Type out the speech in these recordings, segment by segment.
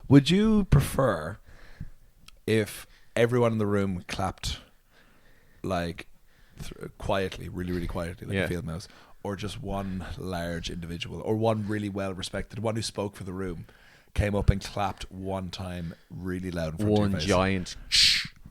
Would you prefer if everyone in the room clapped like quietly, really, really quietly, like a field mouse, or just one large individual, or one really well respected, one who spoke for the room, came up and clapped one time really loud in front of your face? One giant.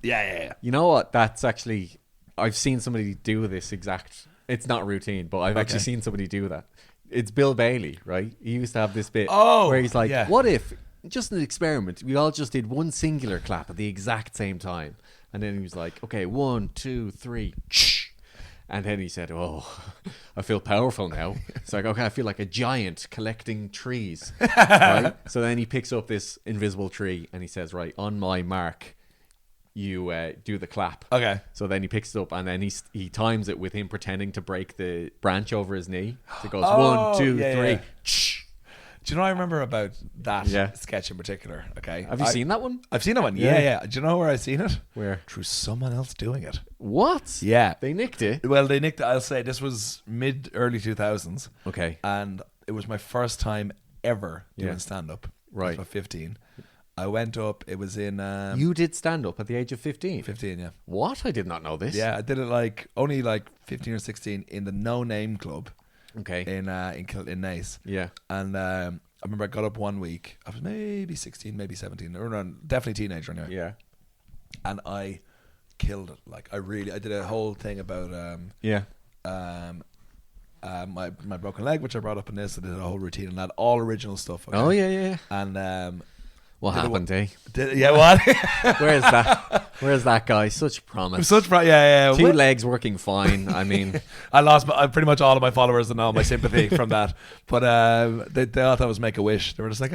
Yeah. You know what? That's actually, I've seen somebody do this exact. It's not routine, but I've actually seen somebody do that. It's Bill Bailey, right? He used to have this bit where he's like, what if, just an experiment, we all just did one singular clap at the exact same time? And then he was like, okay, 1, 2, 3, and then he said, oh, I feel powerful now. It's like, okay, I feel like a giant collecting trees. Right? So then he picks up this invisible tree and he says, right, on my mark, you do the clap. Okay. So then he picks it up and then he times it with him pretending to break the branch over his knee. So it goes 1, 2, 3. Yeah. Do you know what I remember about that sketch in particular? Okay. Have you seen that one? I've seen that one. Yeah. Do you know where I've seen it? Where? Through someone else doing it. What? Yeah. They nicked it? Well, they nicked it. I'll say this was early 2000s. Okay. And it was my first time ever doing stand-up. Right. I was about 15. I went up. It was in... you did stand-up at the age of 15? 15, yeah. What? I did not know this. Yeah, I did it only 15 or 16 in the No Name Club. Okay. In Naas. Yeah. And I remember I got up one week. I was maybe 16, maybe 17. Or definitely teenager anyway. Yeah. And I killed it. I did a whole thing about... my broken leg, which I brought up in this. I did a whole routine on that, all original stuff. Okay? Oh yeah. And what happened, eh? What? Where's that guy? Such promise. Yeah. Two legs working fine. I mean, I lost pretty much all of my followers and all my sympathy from that. But they thought that was Make a Wish. They were just like,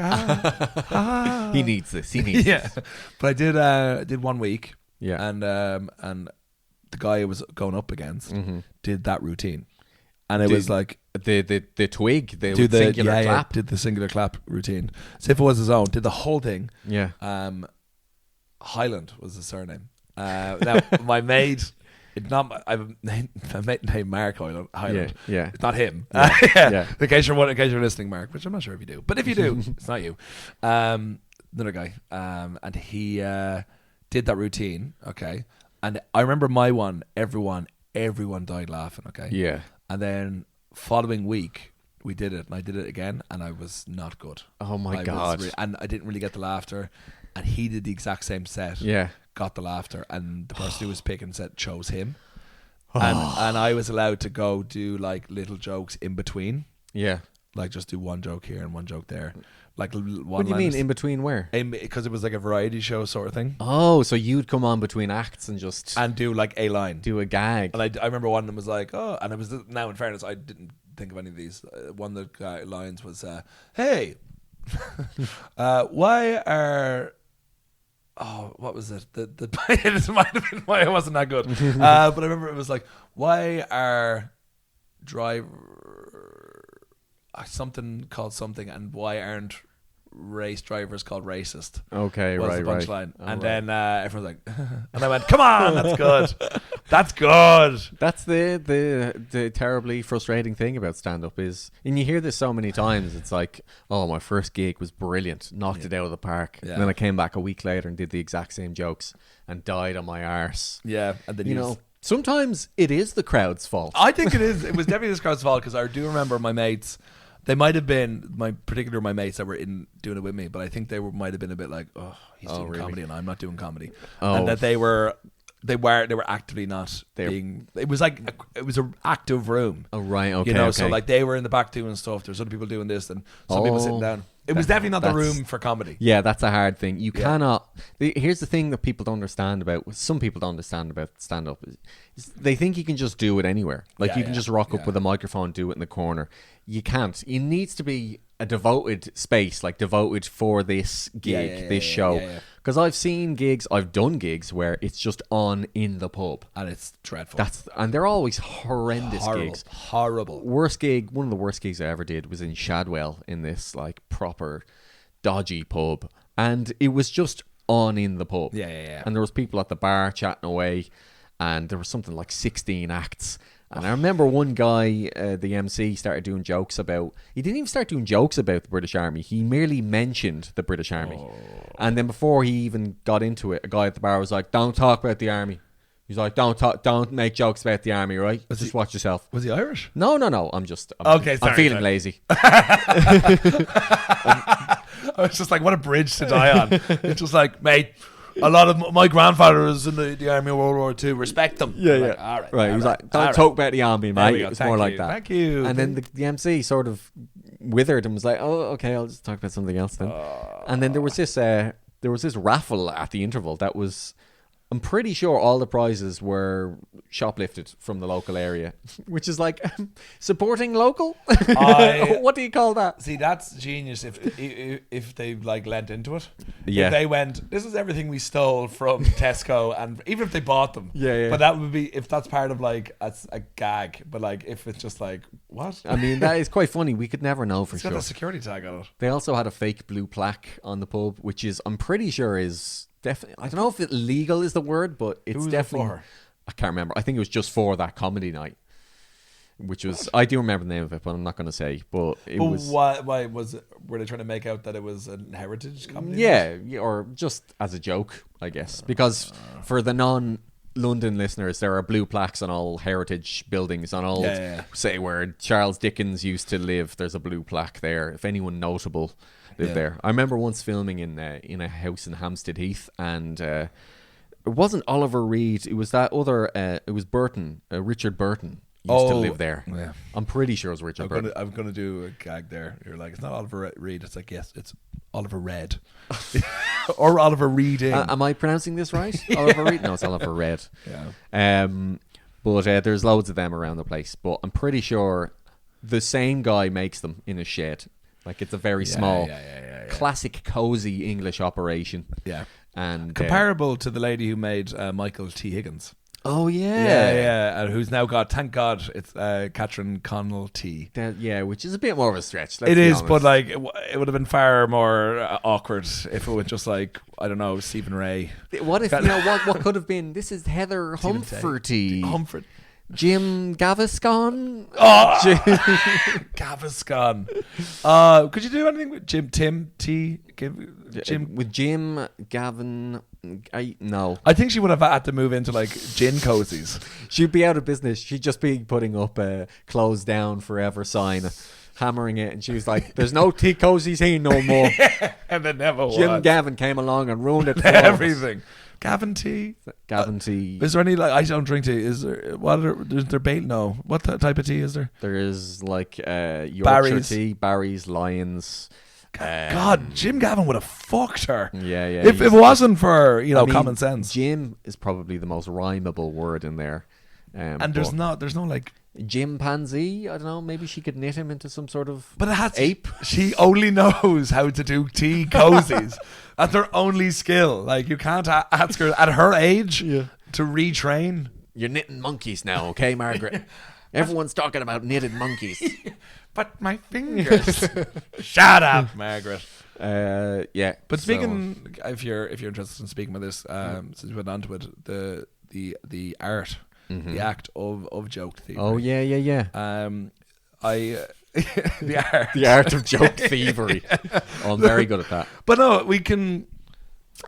he needs this. He needs this. But I did 1 week. Yeah. And the guy I was going up against did that routine. And it was like the twig, the singular clap. Did the singular clap routine. So if it was his own, did the whole thing. Yeah. Highland was his surname. Now my mate, I have a mate named Mark Highland. Yeah. It's not him. Yeah. In case you're listening, Mark, which I'm not sure if you do, but if you do, it's not you. Another guy. And he did that routine. Okay. And I remember my one. Everyone died laughing. Okay. Yeah. And then following week, we did it, and I did it again, and I was not good. Oh my God. And I didn't really get the laughter, and he did the exact same set. Yeah. Got the laughter, and the person who was picking set chose him. And I was allowed to go do little jokes in between. Yeah. Just do one joke here and one joke there. What do you mean in between where? Because it was like a variety show sort of thing. Oh, so you'd come on between acts and just... And do a line. Do a gag. And I remember one of them was and it was, now in fairness, I didn't think of any of these. One of the lines was, hey, why are... Oh, what was it? It might have been why it wasn't that good. But I remember it was why are something called something, and why aren't race drivers called racist? Okay, was right, the punchline. Oh, and then everyone's like, and I went, come on, that's good. That's good. That's the terribly frustrating thing about stand-up is, and you hear this so many times, it's like, oh, my first gig was brilliant, knocked it out of the park. Yeah. And then I came back a week later and did the exact same jokes and died on my arse. Yeah. And then sometimes it is the crowd's fault. I think it is. It was definitely this crowd's fault, because I do remember my mates. They might have been my mates that were doing it with me, but I think might have been a bit like, oh, he's doing comedy and I'm not doing comedy, and that they were actively not being. It was it was an active room. Oh right, okay. Okay. So they were in the back doing stuff. There's other people doing this, and some people sitting down. It was definitely not the room for comedy. Yeah, that's a hard thing. You cannot. Here's the thing that people don't understand about. Some people don't understand about stand-up is they think you can just do it anywhere. You can just rock up with a microphone, do it in the corner. You can't. It needs to be a devoted space, devoted for this gig, this show. Because I've seen gigs, I've done gigs where it's just on in the pub, and it's dreadful. And they're always horrendous gigs. Horrible. Worst gig. One of the worst gigs I ever did was in Shadwell in this proper dodgy pub, and it was just on in the pub. Yeah. And there was people at the bar chatting away, and there was something like 16 acts. And I remember one guy, the MC, started doing jokes about... He didn't even start doing jokes about the British Army. He merely mentioned the British Army. And then before he even got into it, a guy at the bar was like, don't talk about the army. He's like, don't make jokes about the army, right? Just watch yourself. Was he Irish? No. I'm feeling lazy. I was just like, what a bridge to die on. It's just like, mate, a lot of my grandfather was in the army of World War II. Respect them. Yeah. Like, all right. Right. He was like, don't talk about the army, mate. It was more like that. Thank you. And then the MC sort of withered and was like, oh, okay, I'll just talk about something else then. And then there was this raffle at the interval that was... I'm pretty sure all the prizes were shoplifted from the local area, which is like supporting local. What do you call that? See, that's genius. If they like lent into it, yeah. If they went, this is everything we stole from Tesco, and even if they bought them, yeah. But that would be if that's part of like a gag. But like if it's just like what? I mean, that is quite funny. We could never know for sure. It's got a security tag on it. They also had a fake blue plaque on the pub, which is I'm pretty sure is. Definitely, I don't know if illegal is the word, but it's definitely. For? I can't remember. I think it was just for that comedy night, which was. I do remember the name of it, but I'm not going to say. But it was. Why was it? Were they trying to make out that it was a heritage comedy? Yeah, or just as a joke, I guess, because for the non-London listeners, there are blue plaques on all heritage buildings, on all say where Charles Dickens used to live. There's a blue plaque there. If anyone notable. Lived there. I remember once filming in a house in Hampstead Heath, and it wasn't Oliver Reed. It was that other. It was Burton, Richard Burton used to live there. Yeah. I'm pretty sure it was Richard Burton. I'm gonna do a gag there. You're like, it's not Oliver Reed. It's like, yes, it's Oliver Red, or Oliver Reading. Am I pronouncing this right? Oliver Reed? No, it's Oliver Red. Yeah. But there's loads of them around the place. But I'm pretty sure the same guy makes them in a shed. Like it's a very small, classic cozy English operation. Yeah, and comparable to the lady who made Michael T. Higgins. Oh yeah, and who's now got, thank God, it's Catherine Connell T. Which is a bit more of a stretch. It is, but like it would have been far more awkward if it was just like, I don't know, Stephen Ray. What if what could have been? This is Heather Humphreys. Jim Gaviscon. Gaviscon. Could you do anything with Jim Gavin? No. I think she would have had to move into like gin cozies. She'd be out of business. She'd just be putting up a closed down forever sign, hammering it, and she was like, "There's no tea cozies here no more." And there never was. Jim Gavin came along and ruined it for everything. Gavin tea. Is there any like, I don't drink tea? Is there is there Bailey? No. What type of tea is there? There is like Yorkshire tea, Barry's, Lions. God, Jim Gavin would have fucked her. Yeah. If it wasn't for common sense. Jim is probably the most rhymable word in there. And there's no like chimpanzee. I don't know. Maybe she could knit him into some sort of ape. She only knows how to do tea cozies. That's her only skill. Like you can't ask her at her age to retrain. You're knitting monkeys now, okay, Margaret? Everyone's talking about knitted monkeys. But my fingers. Shut up, Margaret. Yeah. But speaking, if you're interested in speaking about this, since we went on to it, the art, the act of joke thievery. Oh yeah. The art of joke thievery. Oh, I'm very good at that. But no, we can.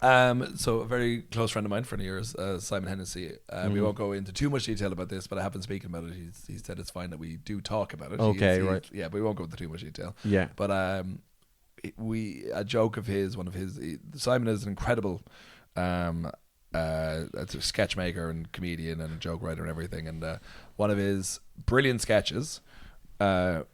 So a very close friend of mine, friend of yours, Simon Hennessy. We won't go into too much detail about this, but I have been speaking about it. He said it's fine that we do talk about it. Okay, right. Yeah, but we won't go into too much detail. Yeah. But a joke of his, Simon is an incredible that's a sketch maker and comedian and a joke writer and everything. And one of his brilliant sketches,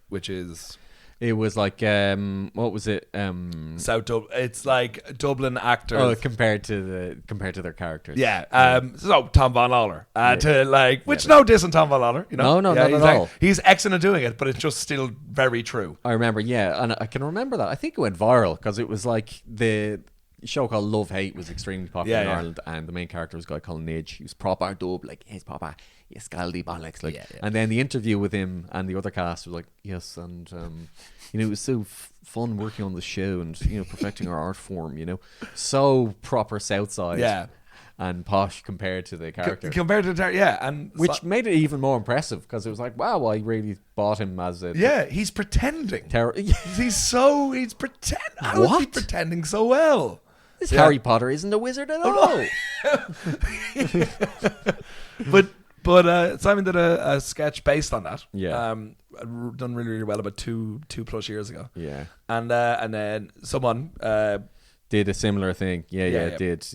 which is... It was like, what was it? South Dublin. It's like Dublin actors. Oh, compared to their characters. Yeah. So Tom Von Lawler, which no diss on Tom Von Lawler. No, not at all. He's excellent at doing it, but it's just still very true. I remember, and I can remember that. I think it went viral because it was like the show called Love Hate was extremely popular in Ireland, and the main character was a guy called Nidge. He was proper dub, like, yes, papa, yes, Scaldy bollocks, like. And then the interview with him and the other cast was like, yes, and it was so fun working on the show and perfecting our art form, so proper Southside. Yeah. and posh compared to the character. Compared to the and which made it even more impressive because it was like, wow, I really bought him as a he's pretending. He's pretending. How is he pretending so well? This Harry Potter isn't a wizard at all. But Simon did a sketch based on that. Yeah. Done really, really well about 2+ years ago. Yeah. And then someone did a similar thing. Did.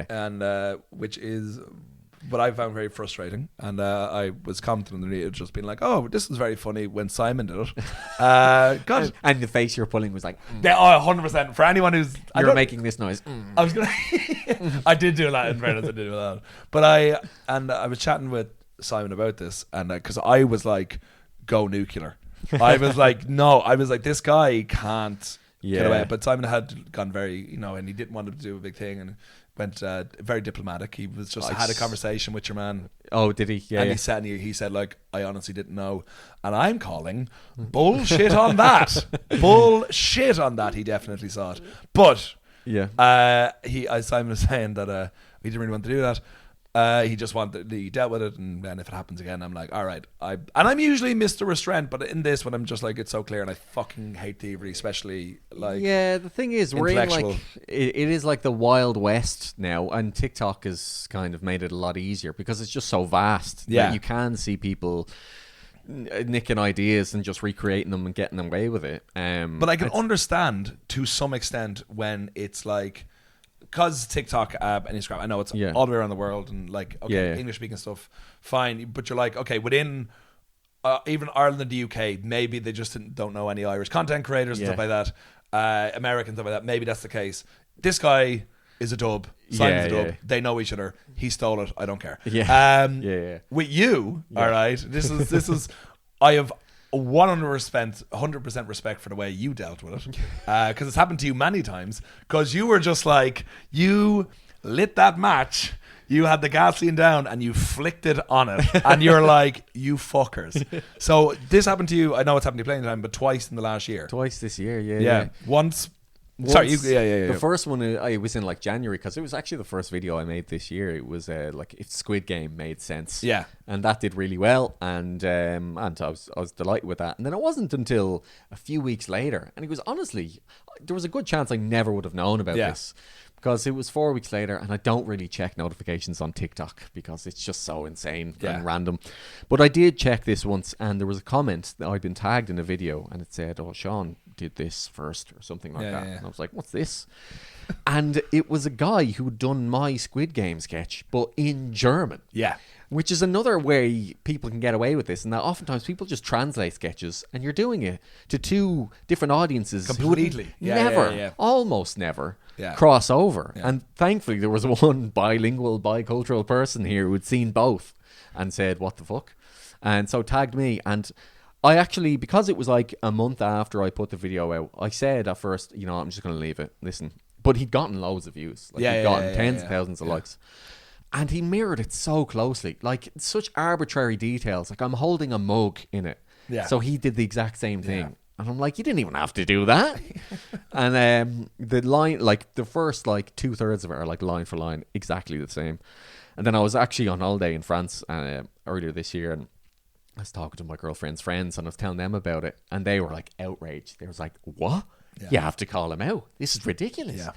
And which is what I found very frustrating. And I was commenting on it, just being like, "Oh, this was very funny when Simon did it." God. And the face you're pulling was like, yeah, 100%. For anyone who's you're making this noise. I was gonna. I did do that in fairness. I did do that, but I was chatting with Simon about this, and because I was like, "Go nuclear." I was like, "No," I was like, "This guy can't get away." But Simon had gone very, and he didn't want to do a big thing, and went very diplomatic. He was just had a conversation with your man. Oh, did he? Yeah. And he said like, "I honestly didn't know," and I'm calling bullshit on that. Bullshit on that. He definitely saw it, but Simon was saying that he didn't really want to do that. He just he dealt with it, and then if it happens again, I'm like, all right. I'm usually Mr. Restraint, but in this one, I'm just like, it's so clear, and I fucking hate thievery, especially like. Yeah, the thing is, we're in like it is like the Wild West now, and TikTok has kind of made it a lot easier because it's just so vast. Yeah, you can see people nicking ideas and just recreating them and getting away with it. But I can understand to some extent when it's like. Because TikTok and Instagram, I know it's all the way around the world, and like, English speaking stuff, fine. But you're like, okay, within even Ireland and the UK, maybe they just don't know any Irish content creators and stuff like that. Americans, stuff like that. Maybe that's the case. This guy is a dub. Simon's a dub. Yeah. They know each other. He stole it. I don't care. With you, all right. This is. I have 100% respect for the way you dealt with it, because it's happened to you many times, because you were just like, you lit that match, you had the gasoline down and you flicked it on it, and you're like, you fuckers. So this happened to you. I know it's happened to you plenty of time, but twice in the last year. Twice this year. Once sorry, the first one I was in like January, because it was actually the first video I made this year. It was like if Squid Game made sense, and that did really well, and I was delighted with that. And then it wasn't until a few weeks later, and it was honestly, there was a good chance I never would have known about this, because it was 4 weeks later, and I don't really check notifications on TikTok because it's just so insane and random. But I did check this once, and there was a comment that I'd been tagged in a video, and it said, "Oh, Sean did this first," or something like that. And I was like, what's this? And it was a guy who'd done my Squid Game sketch, but in German. Yeah. Which is another way people can get away with this, and that oftentimes people just translate sketches, and you're doing it to two different audiences completely. Almost never cross over. And thankfully there was one bilingual, bicultural person here who had seen both and said, what the fuck? And so tagged me, and I actually, because it was like a month after I put the video out, I said at first, I'm just going to leave it. Listen. But he'd gotten loads of views. He'd gotten tens of thousands of likes. And he mirrored it so closely. Like, such arbitrary details. Like, I'm holding a mug in it. Yeah. So he did the exact same thing. Yeah. And I'm like, you didn't even have to do that. And the line, like, the first, like, 2/3 of it are, like, line for line, exactly the same. And then I was actually on holiday in France earlier this year, and I was talking to my girlfriend's friends, and I was telling them about it, and they were, like, outraged. They was like, what? Yeah. You have to call him out. This is ridiculous. Yeah.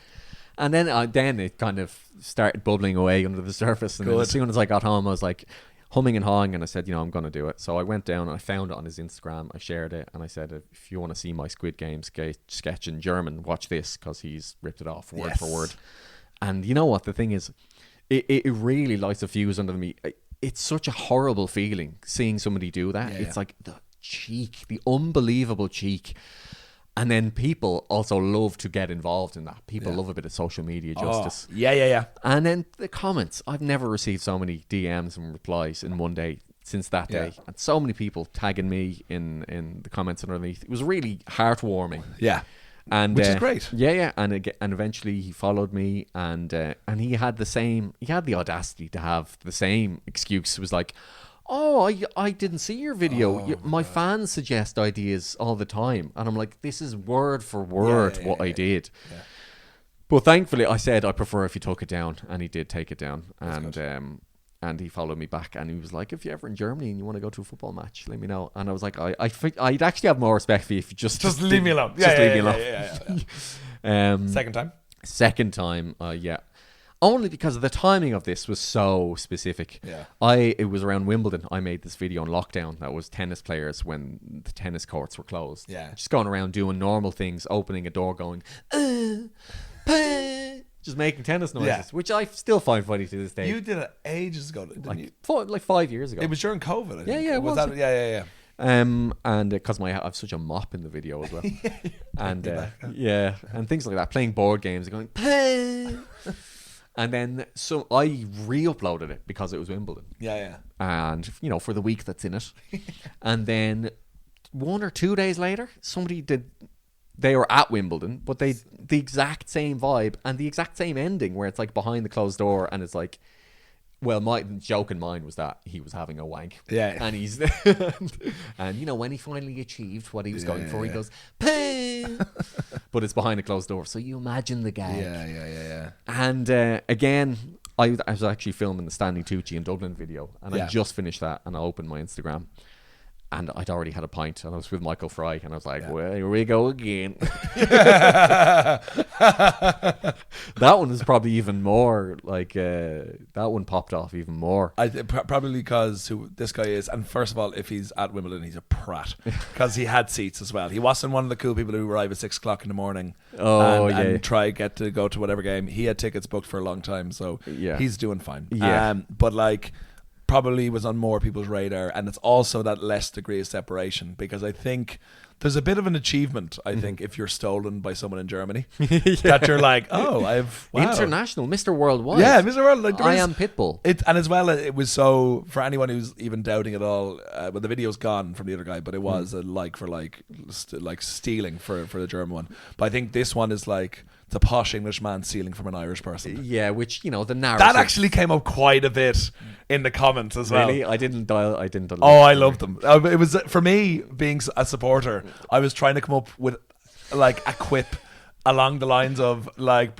And then it kind of started bubbling away under the surface. And then as soon as I got home, I was like humming and hawing, and I said, I'm going to do it. So I went down and I found it on his Instagram. I shared it, and I said, if you want to see my Squid Game sketch in German, watch this, because he's ripped it off word for word. And you know what? The thing is, it really lights a fuse under me. It's such a horrible feeling seeing somebody do that. It's like the cheek, the unbelievable cheek. And then people also love to get involved in that. People love a bit of social media justice. Yeah. And then the comments. I've never received so many DMs and replies in one day since that day. And so many people tagging me in the comments underneath. It was really heartwarming. Yeah. And which is great. Yeah. And eventually he followed me, and he had the audacity to have the same excuse. It was like, I didn't see your video. My fans suggest ideas all the time. And I'm like, this is word for word what I did. Yeah. But thankfully, I said I prefer if you took it down, and he did take it down, and he followed me back, and he was like, "If you're ever in Germany and you want to go to a football match, let me know." And I was like, "I'd actually have more respect for you if you just leave me alone. Just leave me alone." Yeah. Second time, yeah. Only because the timing of this was so specific. Yeah. It was around Wimbledon. I made this video on lockdown that was tennis players when the tennis courts were closed. Yeah. Just going around doing normal things, opening a door, going, just making tennis noises, which I still find funny to this day. You did it ages ago, didn't you? Like 5 years ago. It was during COVID, I think. Yeah, it was. That, yeah. And because I have such a mop in the video as well, and and things like that, playing board games, going, and then so I re-uploaded it because it was Wimbledon, and for the week that's in it, and then 1 or 2 days later, somebody did. They were at Wimbledon, but the exact same vibe and the exact same ending, where it's like behind the closed door, and it's like. Well, my joke in mine was that he was having a wank. Yeah. And he's and when he finally achieved what he was going for, he goes, "Pay!" But it's behind a closed door. So you imagine the gag. Yeah. And again, I was actually filming the Standing Tucci in Dublin video, and I just finished that, and I opened my Instagram. And I'd already had a pint, and I was with Michael Fry, and I was like, well, here we go again. That one was probably even more, like, that one popped off even more. Probably because who this guy is, and first of all, if he's at Wimbledon, he's a prat. Because he had seats as well. He wasn't one of the cool people who arrive at 6 o'clock in the morning and try get to go to whatever game. He had tickets booked for a long time, so he's doing fine. Yeah. But, like... probably was on more people's radar, and it's also that less degree of separation, because I think there's a bit of an achievement, I think, if you're stolen by someone in Germany, that you're like, international, Mr. Worldwide. Yeah, Mr. World. Like, I am Pitbull. And as well, it was so, for anyone who's even doubting it all, well, the video's gone from the other guy, but it was a like stealing for the German one. But I think this one is like the posh Englishman stealing from an Irish person. Yeah, which, the narrative. That actually came up quite a bit in the comments as well. Really? I didn't. Oh, I loved them. It was, for me, being a supporter, I was trying to come up with like a quip along the lines of like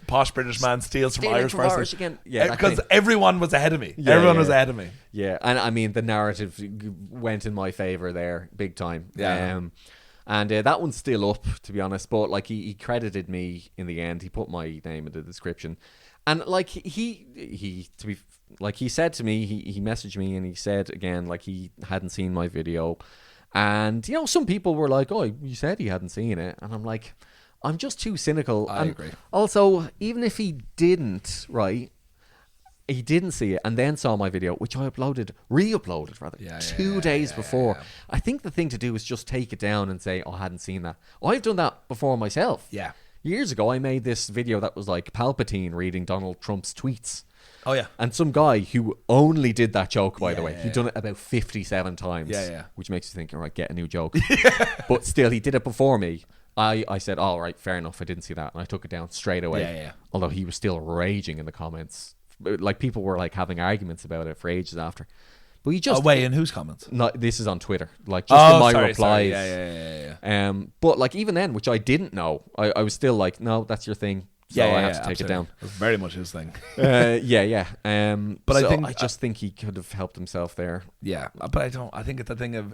posh British man steals from Irish person. Again. Yeah, because everyone was ahead of me. Everyone was ahead of me. Yeah, and I mean the narrative went in my favor there, big time. Yeah. And that one's still up, to be honest. But like he credited me in the end. He put my name in the description, and like he said to me, he messaged me and he said again like he hadn't seen my video, and some people were like, "Oh, you said he hadn't seen it," and I'm like, I'm just too cynical. I agree. Also, even if he didn't, right? He didn't see it and then saw my video, which I re-uploaded rather, 2 days before. Yeah. I think the thing to do is just take it down and say, I hadn't seen that. I've done that before myself. Yeah. Years ago, I made this video that was like Palpatine reading Donald Trump's tweets. Oh, yeah. And some guy who only did that joke, by the way, he'd done it about 57 times. Yeah. Which makes you think, all right, get a new joke. But still, he did it before me. I said, all right, fair enough, I didn't see that. And I took it down straight away. Yeah. Although he was still raging in the comments. Like people were like having arguments about it for ages after, but he just in whose comments? No, this is on Twitter. Like just in my replies. Sorry. Yeah. But like even then, which I didn't know, I was still like, no, that's your thing. So I have to take it down. It was very much his thing. Yeah. But I just think he could have helped himself there. Yeah, but I don't. I think it's the thing of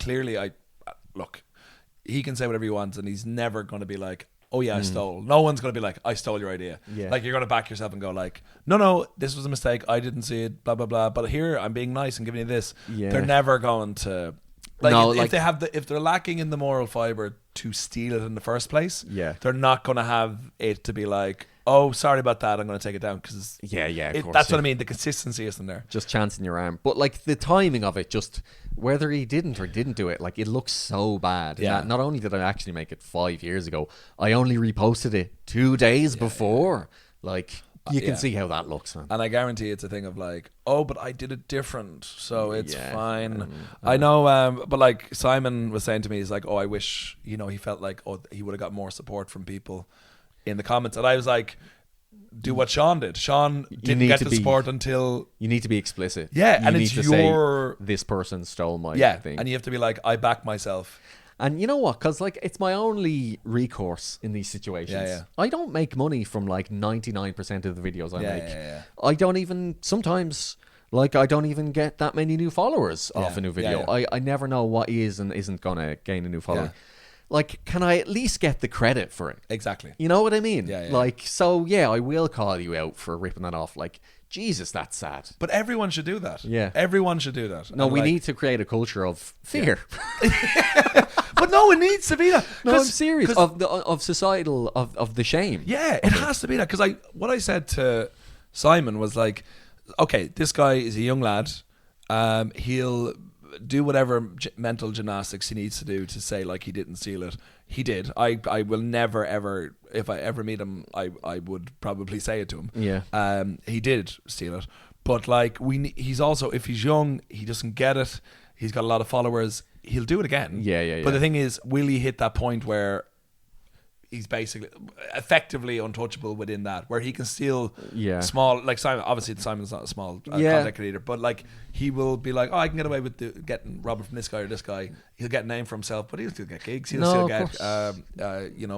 clearly. Look, he can say whatever he wants, and he's never going to be like, oh yeah, I stole. No one's going to be like, I stole your idea. Yeah. Like you're going to back yourself and go like, no, this was a mistake. I didn't see it, blah, blah, blah. But here I'm being nice and giving you this. Yeah. They're never going to, if they're lacking in the moral fiber to steal it in the first place, they're not going to have it to be like, oh, sorry about that, I'm going to take it down. Because of course, that's what I mean. The consistency isn't there. Just chancing your arm. But like the timing of it, just whether he didn't or didn't do it, like it looks so bad. Yeah. Not only did I actually make it 5 years ago, I only reposted it 2 days before. Like you can see how that looks, man. And I guarantee it's a thing of like, oh, but I did it different, so it's fine. I know, but like Simon was saying to me, he's like, oh, I wish, he felt like, oh, he would have got more support from people in the comments. And I was like, do what Sean did. Sean didn't get the support until... You need to be explicit. Yeah, you and need it's to your... say, this person stole my thing. And you have to be like, I back myself. And you know what? Because like it's my only recourse in these situations. I don't make money from like 99% of the videos I make. I don't even sometimes. Like, I don't even get that many new followers off a new video. I never know what is and isn't going to gain a new follower. Like, can I at least get the credit for it? Exactly. You know what I mean? Like, so, I will call you out for ripping that off. Like, Jesus, that's sad. But everyone should do that. Yeah. Everyone should do that. No, we need to create a culture of fear. But no, it needs to be that. No, I'm serious. Of societal, of the shame. Yeah, it has to be that. Because what I said to Simon was like, okay, this guy is a young lad. He'll do whatever mental gymnastics he needs to do to say like he didn't steal it. He did. I will never ever, if I ever meet him, I would probably say it to him. Yeah. He did steal it, but like he's also, if he's young, he doesn't get it. He's got a lot of followers. He'll do it again. Yeah. But the thing is, will he hit that point where he's basically effectively untouchable within that, where he can steal small, like Simon. Obviously, Simon's not a small content creator, but like he will be like, oh, I can get away with getting robbing from this guy or this guy. He'll get a name for himself, but he'll still get gigs. He'll still get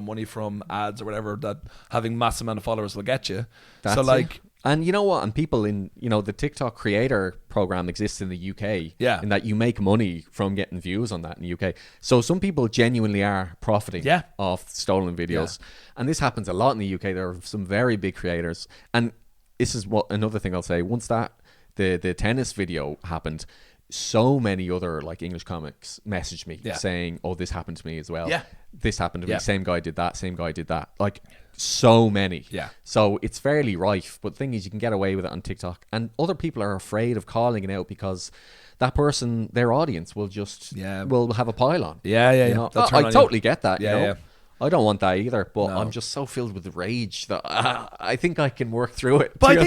money from ads or whatever that having massive amount of followers will get you. That's so like. And you know what? And people in, the TikTok creator program exists in the UK. Yeah. In that you make money from getting views on that in the UK. So some people genuinely are profiting off stolen videos. Yeah. And this happens a lot in the UK. There are some very big creators. And this is another thing I'll say. Once that the tennis video happened, so many other like English comics messaged me saying, oh, this happened to me as well. Yeah. This happened to me. Same guy did that. Like, so many. Yeah. So it's fairly rife. But the thing is, you can get away with it on TikTok. And other people are afraid of calling it out because that person, their audience, will just will have a pile-on. Yeah. I totally get that. Yeah. I don't want that either, but I'm just so filled with rage that I think I can work through it. But I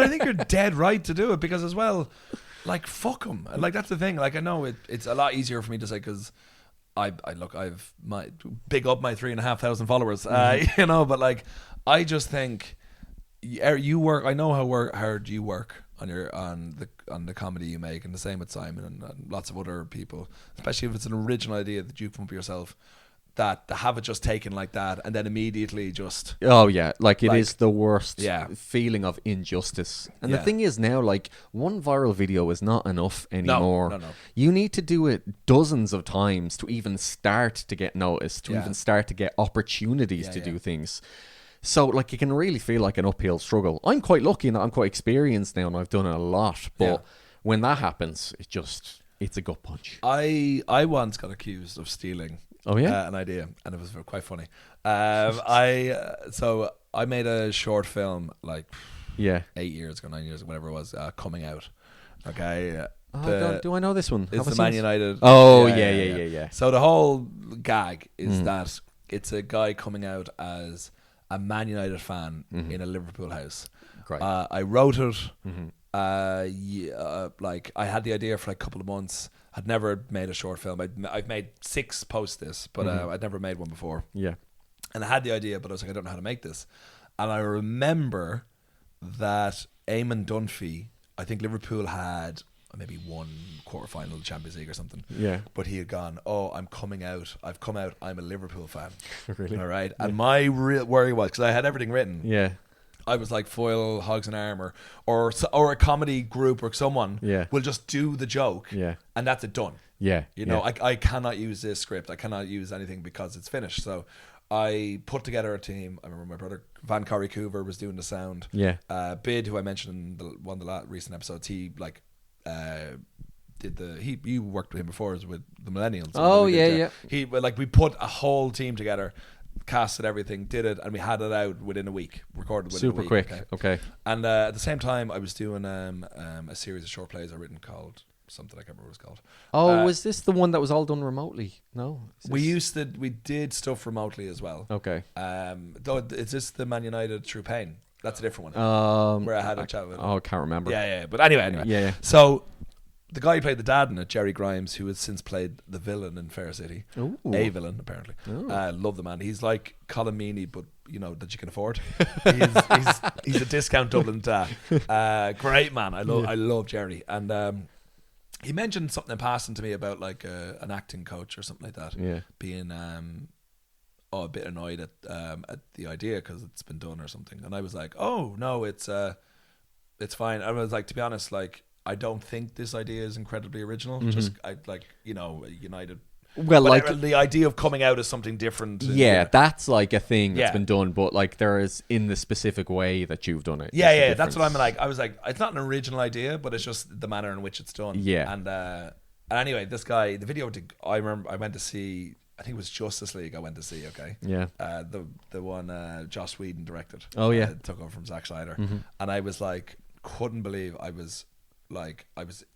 think you're dead right to do it, because as well, like, fuck them. Like, that's the thing. Like, I know it's a lot easier for me to say because I've big up my 3,500 followers, but like, I just think you work. I know how hard you work on the comedy you make, and the same with Simon and lots of other people, especially if it's an original idea that you've come up with yourself. That to have it just taken like that and then immediately just it is the worst feeling of injustice. And the thing is now, like, one viral video is not enough anymore. No. You need to do it dozens of times to even start to get noticed, to even start to get opportunities to do things. So like, it can really feel like an uphill struggle. I'm quite lucky in that I'm quite experienced now and I've done it a lot, but when that happens, it's a gut punch. I once got accused of stealing an idea, and it was quite funny. So I made a short film like 8 years ago, 9 years ago, whatever it was, coming out. Okay. Do I know this one? It's the Man United. Oh, yeah. So the whole gag is that it's a guy coming out as a Man United fan in a Liverpool house. Great. I wrote it. Like, I had the idea for like a couple of months. I'd never made a short film. I've made 6 post this, but I'd never made one before. Yeah. And I had the idea, but I was like, I don't know how to make this. And I remember that Eamon Dunphy, I think Liverpool had maybe one quarterfinal of the Champions League or something. Yeah. But he had gone, I'm coming out. I've come out. I'm a Liverpool fan. Really? All right. And my real worry was, because I had everything written. Yeah. I was like, Foyle, Hogs and Armour, or a comedy group or someone will just do the joke, and that's it, done. Yeah, I cannot use this script. I cannot use anything because it's finished. So I put together a team. I remember my brother Van Corrie Coover was doing the sound. Yeah. Bid, who I mentioned in one of the recent episodes, he like you worked with him before, was with the Millennials. Oh yeah. He like, we put a whole team together, casted everything, did it, and we had it out within a week, recorded within a week. Super quick. Okay. And at the same time, I was doing a series of short plays I've written called something, I can't remember what it's called. Oh, was this the one that was all done remotely? No. We did stuff remotely as well. Okay. Though, is this the Man United Through Pain? That's a different one. Where I had a chat with him. Oh, I can't remember. Yeah. But anyway. Yeah. So the guy who played the dad in it, Jerry Grimes, who has since played the villain in Fair City. Ooh. A villain, apparently. Love the man. He's like Colin Meaney, but that you can afford. He's a discount Dublin dad. Great man. I love Jerry. And he mentioned something in passing to me about like an acting coach or something like that. Yeah. Being a bit annoyed at the idea because it's been done or something, and I was like, oh no, it's fine. I was like, to be honest, like I don't think this idea is incredibly original. Just I like United. Well, but like the idea of coming out as something different. Yeah, that's like a thing that's been done, but like there is in the specific way that you've done it. Yeah, that's what I'm like. I was like, it's not an original idea, but it's just the manner in which it's done. Yeah, and anyway, this guy, the video. I remember I went to see. I think it was Justice League. I went to see. Okay. Yeah. The one Joss Whedon directed. Oh yeah. Took over from Zack Snyder, and I was like, couldn't believe I was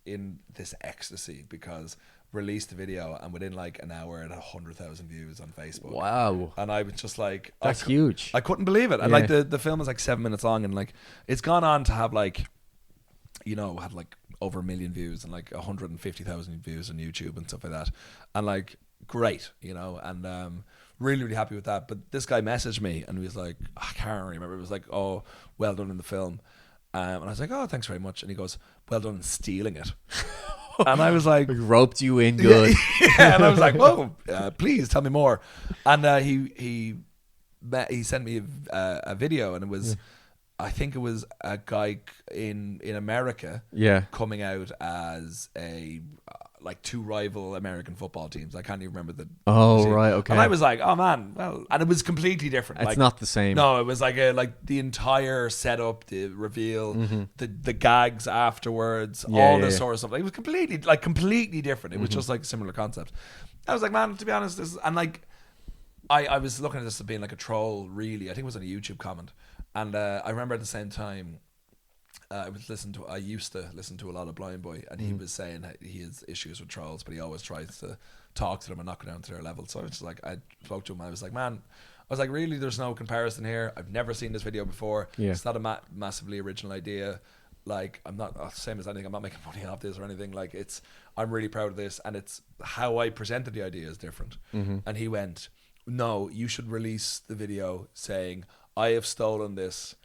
in this ecstasy because released the video and within like an hour it had 100,000 views on Facebook. Wow. And I was just like, that's huge. I couldn't believe it. And like the film is like 7 minutes long, and like it's gone on to have like, had like over 1 million views and like 150,000 views on YouTube and stuff like that. And like great, and really, really happy with that. But this guy messaged me and he was like, I can't remember. It was like, oh, well done in the film. And I was like, oh, thanks very much. And he goes, well done in stealing it. And I was like, roped you in good. Yeah, and I was like, whoa, please tell me more. And he sent me a video, and it was, I think it was a guy in America, coming out as a like two rival American football teams. I can't even remember the. Oh team. right, okay. And I was like, oh man, well, and it was completely different. It's like, not the same. No, it was like the entire setup, the reveal, the gags afterwards, all this sort of stuff. Like, it was completely different. It was just like a similar concept. I was like, man, to be honest, and like, I was looking at this as being like a troll. Really, I think it was on a YouTube comment, and I remember at the same time. I used to listen to a lot of Blind Boy, and he was saying that he has issues with trolls, but he always tries to talk to them and knock it down to their level. So I was just like, I spoke to him, and I was like, man, really, there's no comparison here. I've never seen this video before. Yeah. It's not a massively original idea. Like, I'm not same as anything. I'm not making money off this or anything. Like, I'm really proud of this, and it's how I presented the idea is different. And he went, no, you should release the video saying, I have stolen this.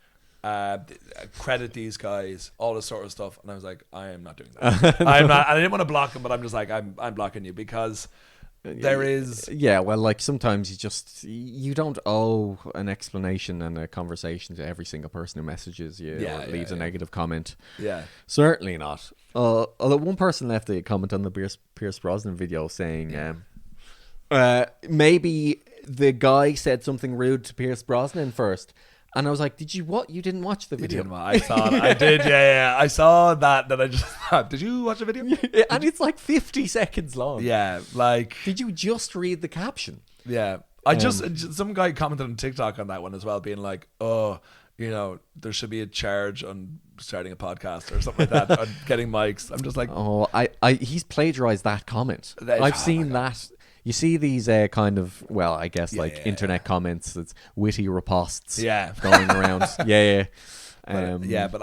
Credit these guys, all this sort of stuff. And I was like, I am not doing that. I'm not. And I didn't want to block him, but I'm just like, I'm blocking you because there is. Yeah, well, like sometimes you don't owe an explanation and a conversation to every single person who messages you or leaves a negative comment. Yeah, certainly not. Although one person left a comment on the Pierce Brosnan video saying, maybe the guy said something rude to Pierce Brosnan first. And I was like, did you what? You didn't watch the video? I saw it. I did, yeah. I saw that. Then I just thought, did you watch the video? And it's like 50 seconds long. Yeah, like. Did you just read the caption? Yeah. Some guy commented on TikTok on that one as well, being like, oh, there should be a charge on starting a podcast or something like that, on getting mics. I'm just like. Oh, he's plagiarized that comment. I've seen that. You see these kind of, well, I guess internet comments, it's witty riposts going around. But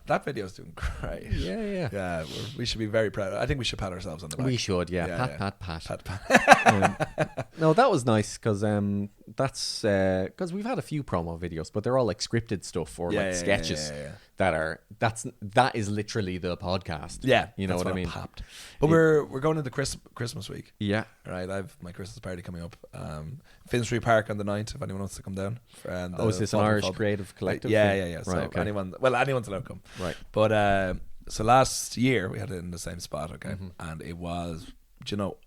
that video is doing great. Yeah. We should be very proud. I think we should pat ourselves on the back. We should, pat. No, that was nice because that's because we've had a few promo videos, but they're all like scripted stuff or like sketches that is literally the podcast. Yeah, you know what I mean. But we're going into Christmas week. Yeah, right. I have my Christmas party coming up. Finsbury Park on the 9th. If anyone wants to come down. Is this an Irish creative collective? Yeah. Right, so anyone's allowed to come. Right. But so last year we had it in the same spot. Okay, and it was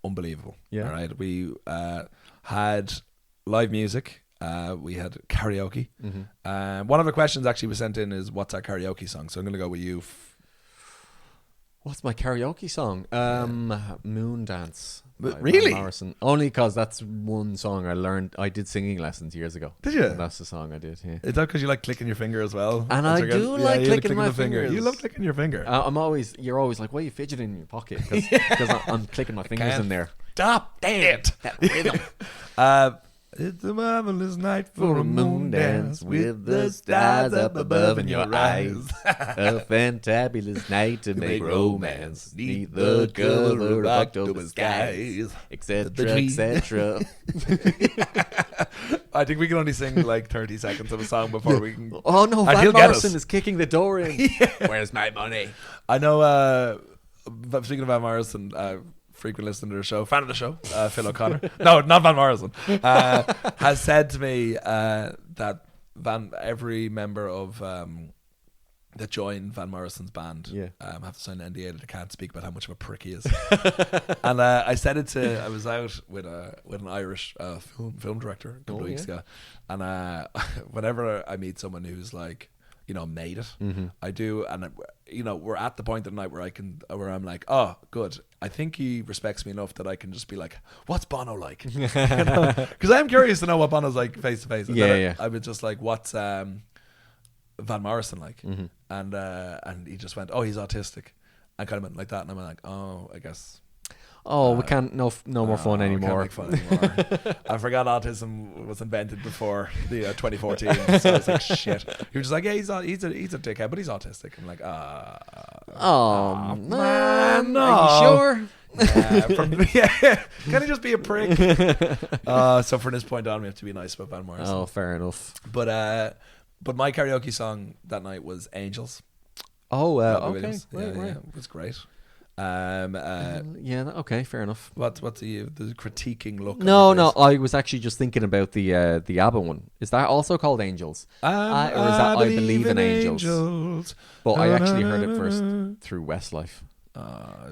unbelievable. Yeah. Right. We had live music. We had karaoke. One of the questions actually was sent in is, what's our karaoke song? So I'm going to go with you. What's my karaoke song? Moon Dance. Really? Morrison. Only because that's one song I learned. I did singing lessons years ago. Did you? And that's the song I did. Yeah. Is that because you like clicking your finger as well? And I do like clicking my fingers. You love clicking your finger. You're always like, why are you fidgeting in your pocket? Because I'm clicking my fingers in there. Stop it. That rhythm. It's a marvelous night for a moon dance with the stars up above in your eyes. A fantabulous night to make romance neath the cover of October skies, etc., etc. I think we can only sing like 30 seconds of a song before we can. Oh no, Van Morrison is kicking the door in. Where's my money? I know. speaking of Van Morrison, frequent listener to the show, fan of the show, Phil O'Connor. No, not Van Morrison. Has said to me that every member of that joined Van Morrison's band have to sign an NDA that they can't speak about how much of a prick he is. And I said it to, I was out with an Irish film director a couple of weeks ago, and whenever I meet someone who's like, you know, made it, I do, and you know, we're at the point of the night where I'm like, oh, good, I think he respects me enough that I can just be like, what's Bono like? Because I'm curious to know what Bono's like face to face. I was just like, what's Van Morrison like? And he just went, oh, he's autistic, and kind of went like that, and I'm like, oh, I guess. We can't no more fun anymore. We can't make fun anymore. I forgot autism was invented before the 2014. So I was like, shit. He was just like, yeah, he's a dickhead, but he's autistic. I'm like, man, no. Are you sure? Can he just be a prick? So from this point on, we have to be nice about Van Morrison. Oh, fair enough. But my karaoke song that night was Angels. Oh, okay, right. It was great. Okay, fair enough. What's the critiquing look? No, I was actually just thinking about the ABBA one. Is that also called Angels? Or is that I Believe in Angels? But I actually heard it first through Westlife.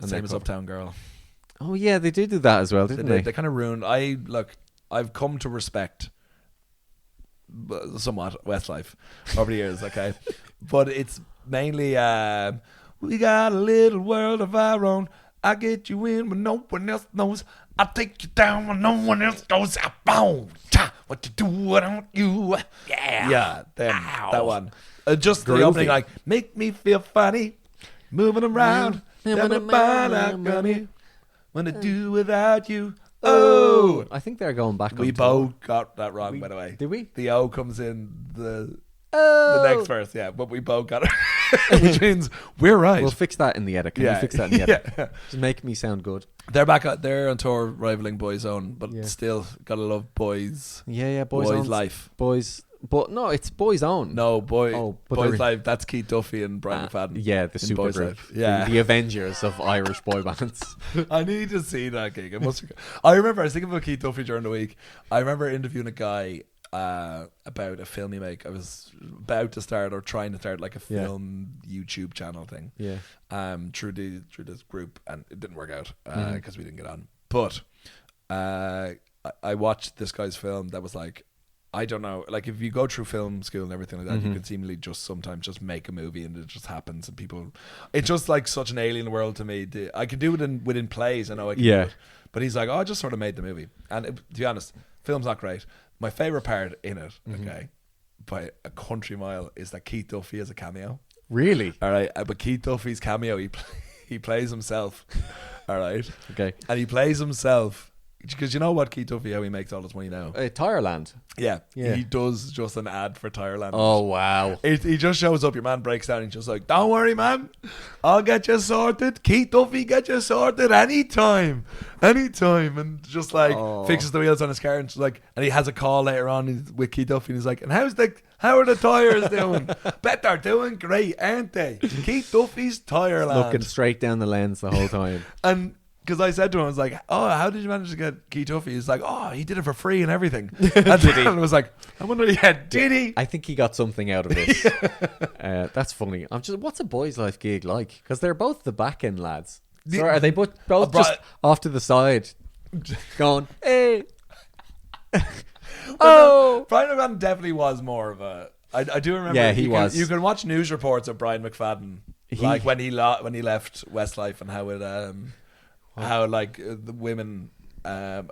Same as Uptown Girl. Oh yeah, they did do that as well, didn't they? They kind of ruined. I've come to respect somewhat Westlife over the years, okay? But it's mainly we got a little world of our own. I get you in when no one else knows. I take you down when no one else goes. What you do, what don't you? Yeah, that one. Just the opening, like, make me feel funny, moving around, when I do without you. Oh, I think they're going back. We both got that wrong, by the way. Did we? The O comes in the next verse, yeah, but we both got it. Which means we're right. We'll fix that in the edit. Can you fix that in the edit? Just make me sound good. They're back. They're on tour rivaling Boyzone, but still gotta love Boys. Boys Life. Boys, but no, it's Boyzone. No, Boys Life. That's Keith Duffy and Brian McFadden. Yeah, the super group. Yeah, the Avengers of Irish boy bands. I need to see that gig. I remember I was thinking about Keith Duffy during the week. I remember interviewing a guy about a film he make. I was about to start or trying to start like a film YouTube channel thing. Yeah. Through this group, and it didn't work out because we didn't get on. But I watched this guy's film that was like, I don't know, like if you go through film school and everything like that, you can seemingly just sometimes just make a movie and it just happens, and people, it's just like such an alien world to me. I can do it within plays, I know I can do it. But he's like, oh, I just sort of made the movie. And to be honest, film's not great. My favourite part in it, okay, by a country mile, is that Keith Duffy has a cameo. Really? All right, but Keith Duffy's cameo, he plays himself. All right, okay, and he plays himself because you know what Keith Duffy, how he makes all his money now? Tireland. Yeah, he does just an ad for Tireland. Oh wow! He just shows up. Your man breaks down. And he's just like, "Don't worry, man, I'll get you sorted. Keith Duffy, get you sorted anytime," and just like fixes the wheels on his car, and just like, and he has a call later on with Keith Duffy, and he's like, "And how are the tires doing? Bet they're doing great, aren't they? Keith Duffy's Tireland." Looking straight down the lens the whole time. And because I said to him, I was like, oh, how did you manage to get Keith Duffy? He's like, oh, he did it for free and everything. And I was like, I wonder, did he? I think he got something out of this. That's funny. What's a Boys Life gig like? Because they're both the back end lads. So are they both just off to the side going, hey? No, Brian McFadden definitely was more of a... I do remember. Yeah, he was. You can watch news reports of Brian McFadden, like when he left Westlife, and how it... how like the women and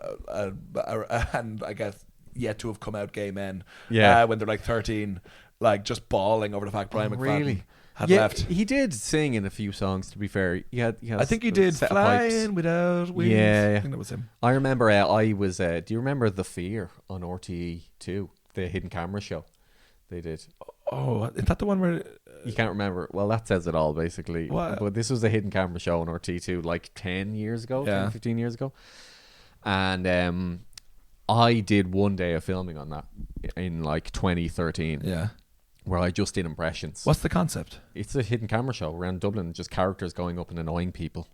I guess yet to have come out gay men when they're like 13, like just bawling over the fact Brian McFadden had left. He did sing in a few songs, to be fair. I think he did Flying Without Wings. Yeah, I think that was him. I remember I was do you remember The Fear on RTE 2, the hidden camera show they did? Oh, is that the one where... You can't remember? Well, that says it all, basically. What? But this was a hidden camera show on RT2 like 10 years ago, 10, 15 years ago. And I did one day of filming on that in like 2013. Yeah. where I just did impressions. What's the concept? It's a hidden camera show around Dublin, just characters going up and annoying people.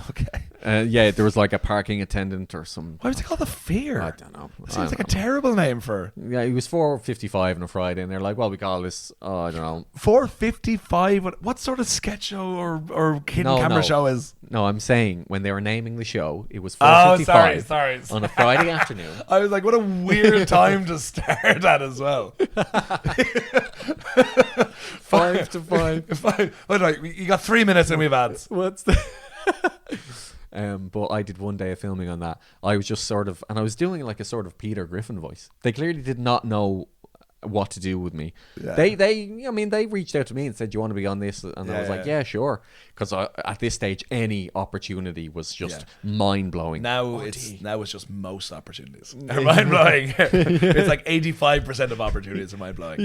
Okay. Yeah, there was like a parking attendant or some. Why was it called The Fear? I don't know. It seems like a terrible name for. Yeah, it was 4:55 on a Friday, and they're like, "Well, we call this. I don't know." 4:55. What sort of sketch show or hidden camera show is? No, I'm saying when they were naming the show, it was 4:55. Oh, sorry. On a Friday afternoon. I was like, what a weird time to start at as well. 5 to 5. Wait, you got 3 minutes and we've ads. What's the? But I did one day of filming on that. I was just sort of, and I was doing like a sort of Peter Griffin voice. They clearly did not know what to do with me. Yeah. They reached out to me and said, "Do you want to be on this?" And I was like, "Yeah, sure." Because at this stage, any opportunity was just mind blowing. Now it's just most opportunities are mind blowing. It's like 85% of opportunities are mind blowing.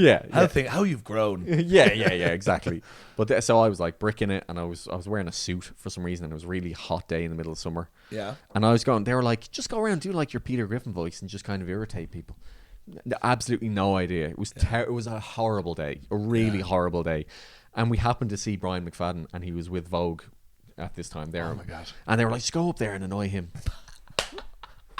How you've grown. Yeah, exactly. But so I was like bricking it, and I was wearing a suit for some reason. And it was a really hot day in the middle of summer. Yeah. And I was going. They were like, "Just go around, do like your Peter Griffin voice, and just kind of irritate people." Absolutely no idea. It was it was a horrible day, a really horrible day, and we happened to see Brian McFadden, and he was with Vogue at this time there. Oh my god! And they were like, "Just go up there and annoy him."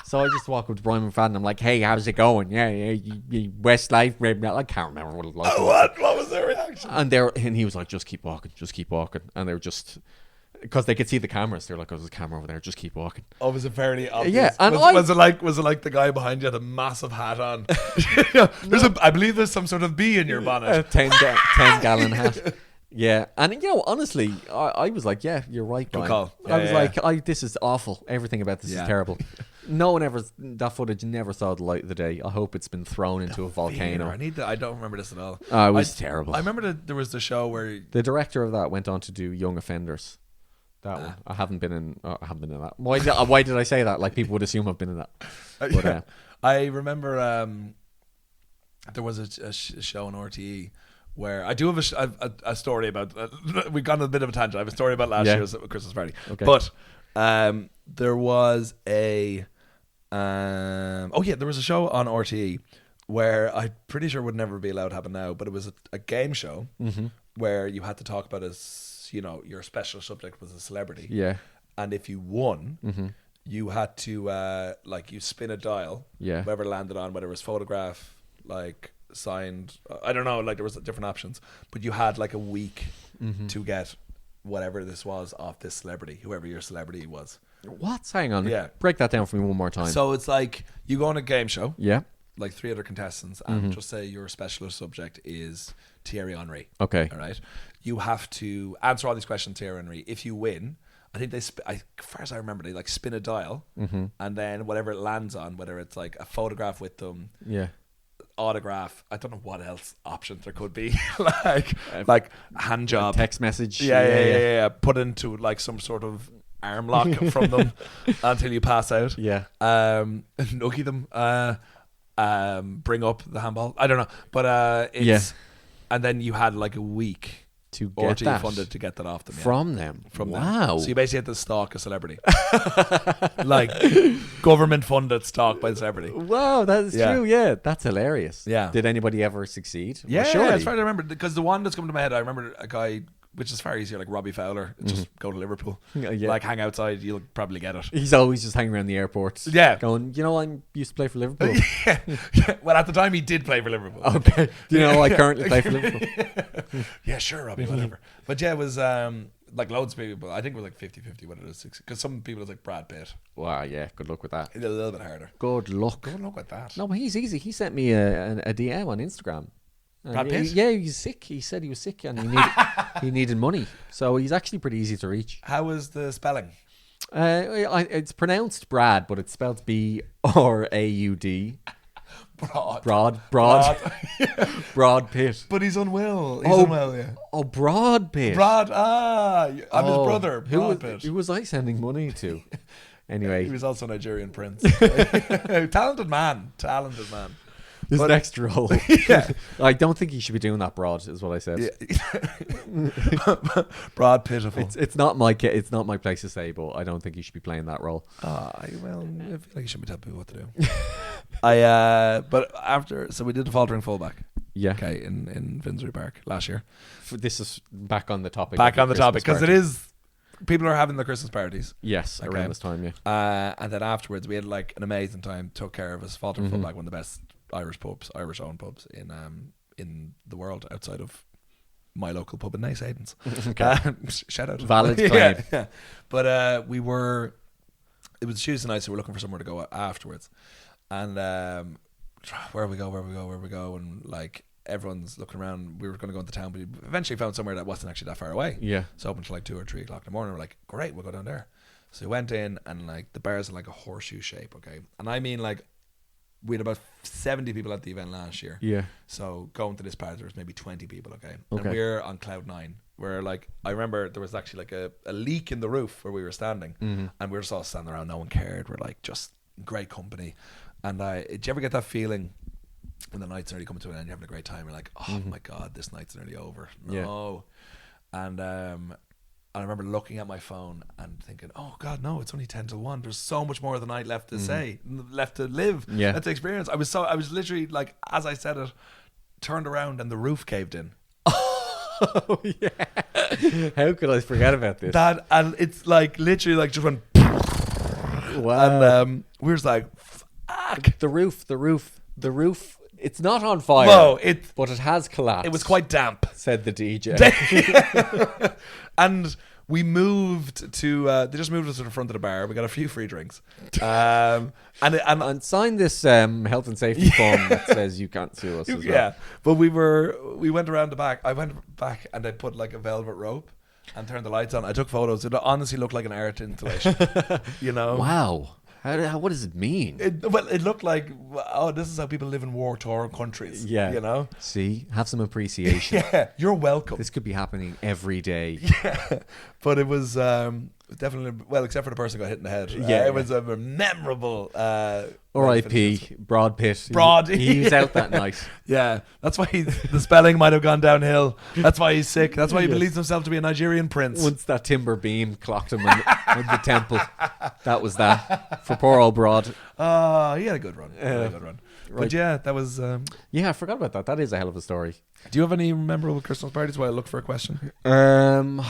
So I just walk up to Brian McFadden. I'm like, "Hey, how's it going? Yeah, you Westlife." I can't remember what it was. What was their reaction? And he was like, "Just keep walking, and they were just. Because they could see the cameras, they're like, "Oh, there's a camera over there. Just keep walking." Oh, was it fairly obvious? Yeah, and was it like the guy behind you had a massive hat on? I believe there's some sort of bee in your bonnet. A 10-gallon hat. Yeah, and honestly, I was like, "Yeah, you're right, Brian." Good call. I was like, "This is awful. Everything about this is terrible." No one ever. That footage never saw the light of the day. I hope it's been thrown into a volcano. I don't remember this at all. It was terrible. I remember there was the show where the director of that went on to do Young Offenders. That one. I haven't been in that. Why did I say that? Like people would assume I've been in that. But, I remember there was a show on RTE where I do have a story about. We've gone on a bit of a tangent. I have a story about last year's Christmas party. Okay. But there was there was a show on RTE where I'm pretty sure would never be allowed to happen now, but it was a game show where you had to talk about your special subject was a celebrity. Yeah. And if you won, you had to you spin a dial. Yeah. Whoever landed on, whether it was photograph, like signed, I don't know, like there was different options. But you had like a week to get whatever this was off this celebrity, whoever your celebrity was. What? Hang on. Yeah. Break that down for me one more time. So it's like you go on a game show. Yeah. Like 3 other contestants, and just say your special subject is Thierry Henry. Okay. All right. You have to answer all these questions, Thierry Henry. If you win, I think as far as I remember, they like spin a dial, and then whatever it lands on, whether it's like a photograph with them, autograph, I don't know what else options there could be, like hand job, text message, put into like some sort of arm lock from them until you pass out. Yeah. Noogie them. Bring up the handball. I don't know, but and then you had like a week to get that funded to get that off them from them. Wow! So you basically had to stalk a celebrity, like government funded stalk by the celebrity. Wow, that is true. Yeah, that's hilarious. Yeah. Did anybody ever succeed? Yeah, sure. As far as I remember, because the one that's coming to my head, I remember a guy. Which is far easier, like Robbie Fowler. Just go to Liverpool, like hang outside. You'll probably get it. He's always just hanging around the airport. Yeah, going. I used to play for Liverpool. yeah. Well, at the time he did play for Liverpool. Okay. I currently play for Liverpool. Yeah, sure, Robbie, whatever. But yeah, it was like loads of people. I think it was like 50-50 what it is. Because some people it's like Brad Pitt. Wow, yeah. Good luck with that. It's a little bit harder. Good luck. Good luck with that. No, but he's easy. He sent me a DM on Instagram. Brad Pitt? Yeah, he's sick. He said he was sick and he needed money. So he's actually pretty easy to reach. How was the spelling? It's pronounced Brad, but it's spelled Braud. Broad Pitt. But he's unwell. He's unwell, yeah. Oh, Broad Pitt. I'm his brother, Broad Pitt. Who was I sending money to? Anyway. He was also a Nigerian prince. Talented man. His next role. I don't think he should be doing that broad, is what I said. Yeah. Broad pitiful. It's not my place to say, but I don't think he should be playing that role. I feel like you shouldn't be telling people what to do. But after, so we did the faltering fullback. Yeah. Okay, in Finsbury Park last year. This is back on the topic. Back on the topic, because it is. People are having their Christmas parties. Yes, around this time, yeah. And then afterwards, we had like an amazing time. Took care of us. Falter Foot, like one of the best Irish-owned pubs in the world, outside of my local pub in Nice Hayden's. Okay. Shout out. Valid claim. Yeah. But it was Tuesday night, so we're looking for somewhere to go afterwards. And where we go, and like everyone's looking around. We were going to go into town, but we eventually found somewhere that wasn't actually that far away. Yeah. It's open till like 2 or 3 o'clock in the morning. We're like, great, we'll go down there. So we went in, and like the bars are like a horseshoe shape, okay? And I mean, like, we had about 70 people at the event last year. Yeah. So going to this party, there was maybe 20 people, okay? And we're on cloud 9. Where like, I remember there was actually like a leak in the roof where we were standing, and we were just all standing around, no one cared. We're like, just great company. And did you ever get that feeling when the night's nearly coming to an end, you're having a great time, you're like, oh my God, this night's nearly over. No. Yeah. And I remember looking at my phone and thinking, oh God, no, it's only 10 till 1. There's so much more of the night left to left to live, left to experience. I was literally like, as I said it, turned around and the roof caved in. Oh yeah. How could I forget about this? And it's like literally like just went. Wow. And we were just like, fuck. The roof. It's not on fire. No, but it has collapsed. It was quite damp, said the DJ. And we moved to. They just moved us to the front of the bar. We got a few free drinks. And sign this health and safety form that says you can't sue us. As well. But we went around the back. I went back and I put like a velvet rope and turned the lights on. I took photos. It honestly looked like an art installation. You know? Wow. What does it mean? It looked like, oh, this is how people live in war-torn countries. Yeah. You know? See? Have some appreciation. Yeah. You're welcome. This could be happening every day. Yeah. But it was definitely, well, except for the person who got hit in the head. It was a memorable... R.I.P. Brad Pitt. He was out that night. Yeah. That's why the spelling might have gone downhill. That's why he's sick. That's why he believes himself to be a Nigerian prince. Once that timber beam clocked him on the temple. That was that. For poor old Brad. He had a good run. Right. But yeah, that was... I forgot about that. That is a hell of a story. Do you have any memorable Christmas parties while I look for a question? Do I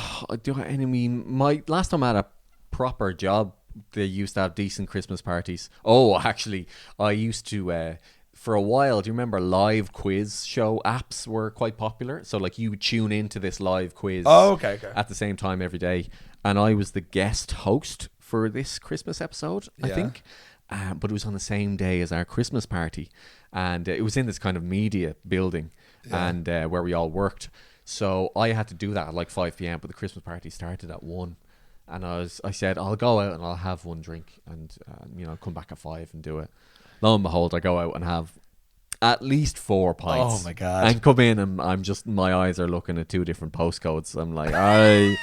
have any... My last time I had a proper job, they used to have decent Christmas parties. Oh, actually, I used to... for a while, do you remember live quiz show apps were quite popular? So like you would tune into this live quiz at the same time every day. And I was the guest host for this Christmas episode, I think. But it was on the same day as our Christmas party. And it was in this kind of media building and where we all worked. So I had to do that at like 5 p.m. But the Christmas party started at 1. And I said, I'll go out and I'll have one drink and, come back at 5 and do it. Lo and behold, I go out and have at least 4 pints. Oh my God. And come in and I'm just, my eyes are looking at 2 different postcodes. I'm like,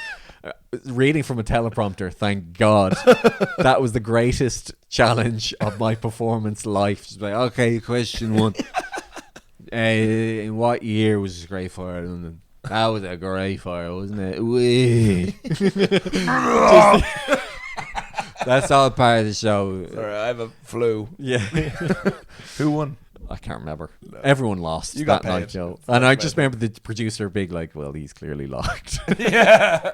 reading from a teleprompter, thank God. That was the greatest challenge of my performance life. Just like, okay, question 1. In what year was this Great Fire in London? That was a great fire, wasn't it? That's all part of the show. Sorry, I have a flu. Yeah. Who won? I can't remember. No. Everyone lost that night, Joe. And I just remember the producer being like, well, he's clearly locked. Yeah.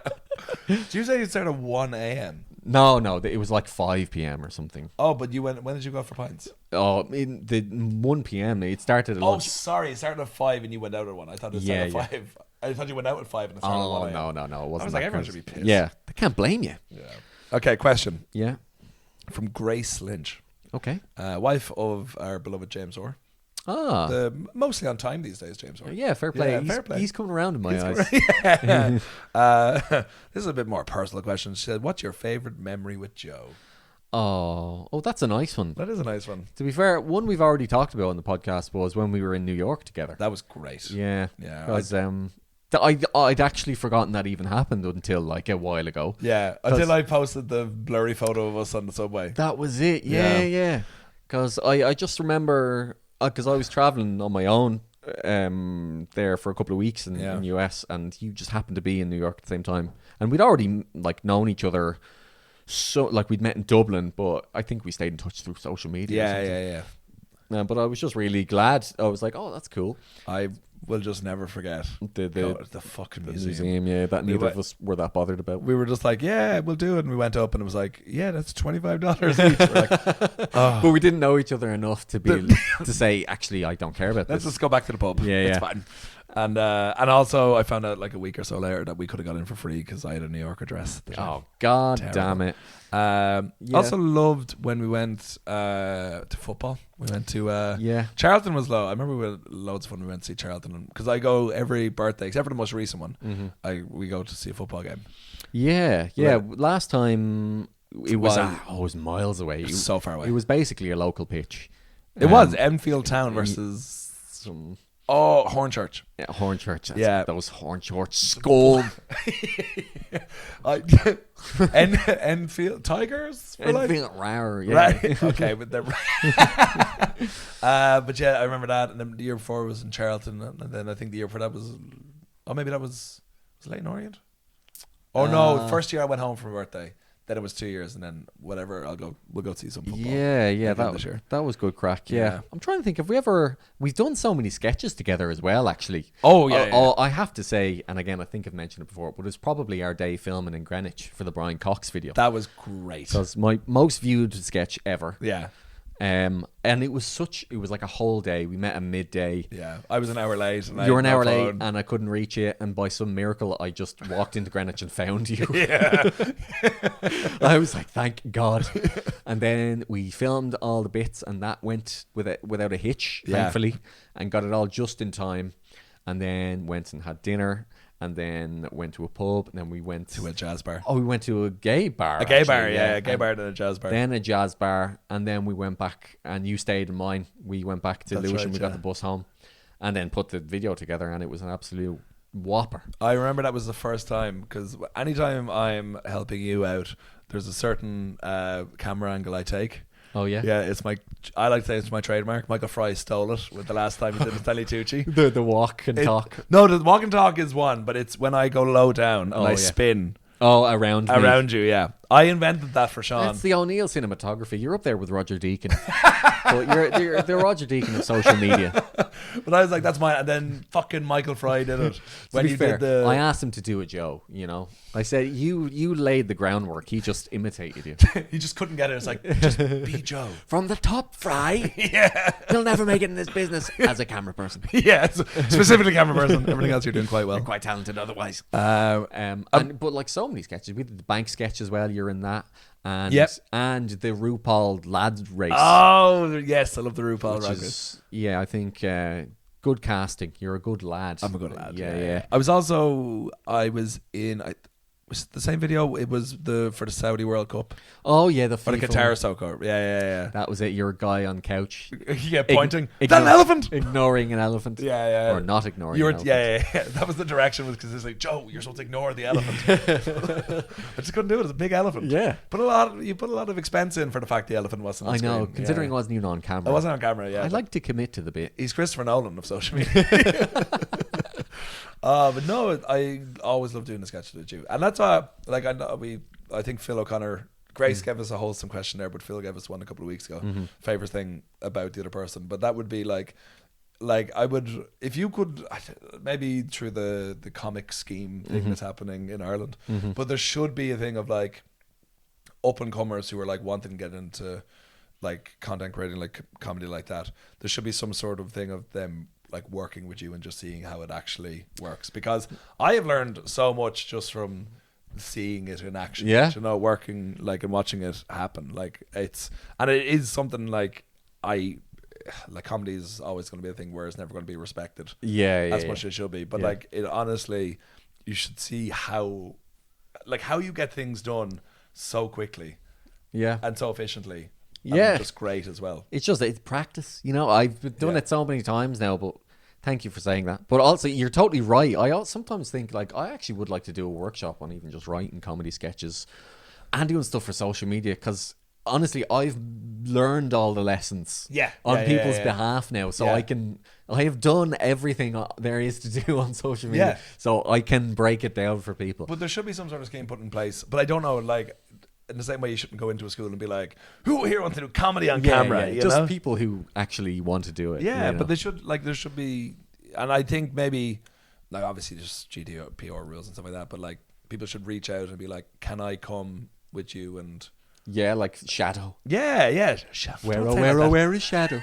Did you say it started at 1 a.m.? No, it was like 5 p.m. or something. Oh, but when did you go for pints? Oh, in the 1 p.m. It started at lunch. Sorry, it started at 5 and you went out at 1. I thought it started at 5. I thought you went out at 5 and it started at 1 a.m. No, it wasn't. I was like, everyone should be pissed. Yeah, they can't blame you. Yeah. Okay, question. Yeah. From Grace Lynch. Okay. Wife of our beloved James Orr. Mostly on time these days, James Orr. Yeah, fair play. Fair play. He's coming around in my eyes. This is a bit more personal question. She said, what's your favourite memory with Joe? Oh, that's a nice one. That is a nice one. To be fair, one we've already talked about on the podcast was when we were in New York together. That was great. Yeah. Because I'd actually forgotten that even happened until like a while ago. Yeah, until I posted the blurry photo of us on the subway. That was it. Yeah. Because I just remember, because I was traveling on my own there for a couple of weeks in US, and you just happened to be in New York at the same time, and we'd already like known each other. So like we'd met in Dublin, but I think we stayed in touch through social media. Yeah. But I was just really glad. I was like, oh, that's cool. I will just never forget the fucking museum. Yeah, that neither of us were that bothered about. We were just like, yeah, we'll do it. And we went up and it was like, yeah, that's $25 each. We're like, oh. But we didn't know each other enough to say, actually, I don't care about this. Let's just go back to the pub. Yeah, it's fine. And also I found out like a week or so later that we could have got in for free because I had a New York address. Oh, God damn it. Also loved when we went to football. We went to Charlton was low. I remember we had loads of fun. We went to see Charlton because I go every birthday except for the most recent one. We go to see a football game. Yeah. Last time it was miles away. It was so far away. It was basically a local pitch. It was Enfield Town versus some. Oh, Hornchurch. Yeah, Hornchurch. Yeah. Those Hornchurch scored. Enfield Tigers? Enfield Rower, yeah. Right. Okay, but they're but yeah, I remember that. And then the year before was in Charlton. And then I think the year before that was... Oh, maybe that was Leighton Orient? Oh, no. First year I went home for my birthday. Then it was 2 years, and then whatever, we'll go see some football. Yeah, that was good crack. Yeah. I'm trying to think, we've done so many sketches together as well, actually. Oh, yeah. I have to say, and again, I think I've mentioned it before, but it was probably our day filming in Greenwich for the Brian Cox video. That was great. That was my most viewed sketch ever. Yeah. And it was like a whole day. We met at midday. Yeah, I was an hour late. You were an hour late, and I couldn't reach you. And by some miracle, I just walked into Greenwich and found you. Yeah, I was like, thank God. And then we filmed all the bits, and that went without a hitch, thankfully, and got it all just in time. And then went and had dinner. And then went to a pub, and then we went to a jazz bar. Oh, we went to a gay bar. A gay bar, yeah. A gay bar, then a jazz bar. Then a jazz bar, and then we went back, and you stayed in mine. We went back to Lewisham, we got the bus home, and then put the video together, and it was an absolute whopper. I remember that was the first time, because anytime I'm helping you out, there's a certain camera angle I take. Oh yeah, yeah. I like to say it's my trademark. Michael Fry stole it with the last time he did a Telly Tucci. The walk and talk. No, the walk and talk is one, but it's when I go low down and I spin. Oh, around you, yeah. I invented that for Sean. That's the O'Neill cinematography. You're up there with Roger Deakin. But you're the Roger Deakin of social media. But I was like, that's mine. And then fucking Michael Fry did it. When you did I asked him to do a Joe, you know. I said, you laid the groundwork. He just imitated you. He just couldn't get it. It's like, just be Joe. From the top, Fry. Yeah. You'll never make it in this business as a camera person. Yeah, specifically camera person. Everything else you're doing quite well. You're quite talented otherwise. But like so many sketches. We did the bank sketch as well. You're in that. And the RuPaul lads race. Oh, yes. I love the RuPaul race. Yeah, I think... good casting. You're a good lad. I'm a good lad. Yeah. I was in. Was it the same video? It was for the Saudi World Cup. Oh yeah, the Qatar Soccer. Yeah. That was it. You're a guy on couch. Yeah, pointing. That's an elephant. Ignoring an elephant. Yeah. Or not ignoring. An elephant. Yeah. That was the direction, was because it's like, Joe, you're supposed to ignore the elephant. I just couldn't do it. It's a big elephant. Yeah. You put a lot of expense in for the fact the elephant wasn't on screen. I know, considering it wasn't even on camera. It wasn't on camera. Yeah. I like to commit to the bit. He's Christopher Nolan of social media. But no, I always love doing the sketches with you, and that's why. Like I think Phil O'Connor, Grace gave us a wholesome question there, but Phil gave us one a couple of weeks ago. Favorite thing about the other person, but that would be like I would, if you could, maybe through the comic scheme thing that's happening in Ireland, but there should be a thing of like up and comers who are like wanting to get into like content creating, like comedy like that. There should be some sort of thing of them like working with you and just seeing how it actually works, because I have learned so much just from seeing it in action. Yeah, you know, working like and watching it happen. Like it is something like comedy is always going to be a thing where it's never going to be respected. As much as it should be. But like it honestly, you should see how you get things done so quickly. Yeah, and so efficiently. Yeah, just great as well. It's practice, you know. I've done it so many times now, but thank you for saying that. But also, you're totally right. I sometimes think like I actually would like to do a workshop on even just writing comedy sketches and doing stuff for social media, because honestly, I've learned all the lessons on people's behalf now, so I have done everything there is to do on social media, so I can break it down for people. But there should be some sort of scheme put in place. But I don't know, like, in the same way you shouldn't go into a school and be like, who here wants to do comedy on camera? Yeah. You just know? people who actually want to do it. Yeah, but they should, like, there should be, and I think maybe, like, obviously there's GDPR rules and stuff like that, but like people should reach out and be like, can I come with you? And yeah, like Shadow. Yeah. Where is Shadow?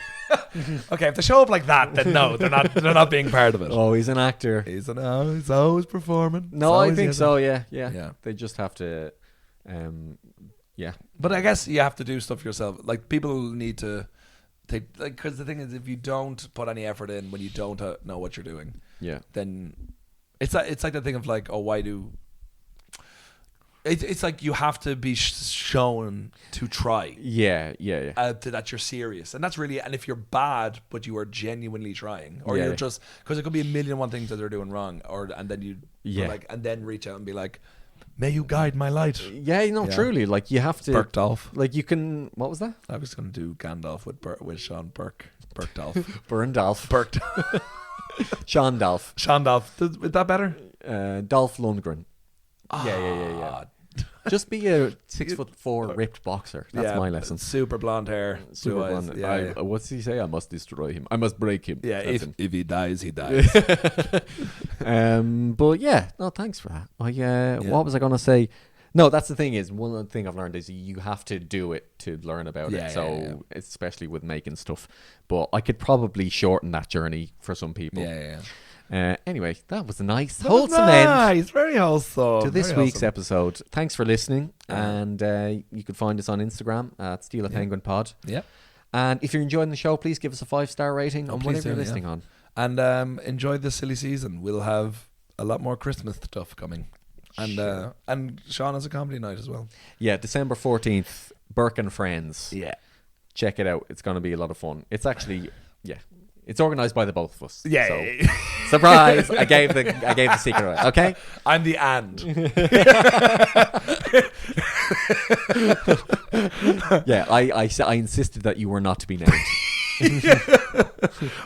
Okay, if they show up like that, then no, they're not being part of it. Oh, he's an actor. He's always performing. No, I think so. Yeah. They just have to, yeah. But I guess you have to do stuff yourself. Like, people need to take, like, because the thing is, if you don't put any effort in when you don't know what you're doing, then it's like the thing of like, oh, why do. It's like you have to be shown to try. Yeah. That you're serious, and that's really. And if you're bad, but you are genuinely trying, or you're just, because it could be 1,000,001 things that they're doing wrong, and then you like, and then reach out and be like, may you guide my light. Yeah, truly, like you have to. Burkdolf. Like you can. What was that? I was going to do Gandalf with Sean Burke. Burkdolf. Burndolf. Burke. Sean Dolph. Is that better? Dolph Lundgren. Yeah. Just be a 6'4" ripped boxer. That's my lesson. Super blonde hair. Super blonde. Yeah. What's he say? I must destroy him. I must break him. Yeah, if he dies, he dies. But yeah, no, thanks for that. What was I going to say? No, that's the thing is, one thing I've learned is you have to do it to learn about it. So especially with making stuff. But I could probably shorten that journey for some people. Yeah. Anyway, that was a nice, wholesome end. Very wholesome. To this week's episode. Thanks for listening. And you can find us on Instagram at Steal a Penguin Pod. Yeah. And if you're enjoying the show, please give us a 5-star rating on whatever you're listening on. And enjoy this silly season. We'll have a lot more Christmas stuff coming. And Sean has a comedy night as well. Yeah, December 14th, Burke and Friends. Yeah. Check it out. It's going to be a lot of fun. It's actually, it's organised by the both of us. Yeah. So, surprise! I gave the secret away. Okay. I'm the and. I insisted that you were not to be named.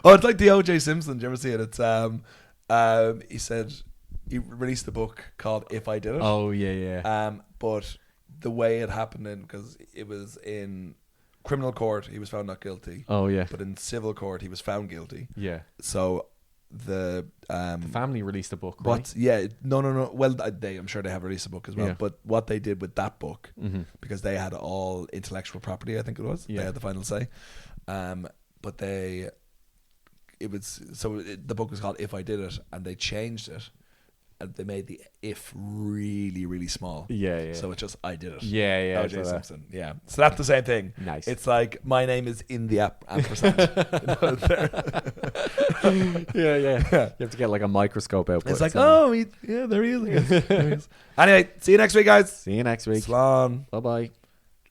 Oh, it's like the O.J. Simpson. Did you ever see it? It's he said he released a book called If I Did It. Oh yeah. But the way it happened because it was in criminal court, he was found not guilty. Oh yeah. But in civil court, he was found guilty. Yeah. So the family released a book, right? No. Well, I'm sure they have released a book as well. Yeah. But what they did with that book, because they had all intellectual property, I think it was. Yeah. They had the final say. But the book was called If I Did It, and they changed it. And they made the if really, really small. Yeah. So it's just I did it. Yeah. O.J. Simpson. Yeah. So that's the same thing. Nice. It's like my name is in the ampersand. Yeah. You have to get like a microscope out. It's like, there he is. Anyway, see you next week, guys. See you next week. Slán. Bye. We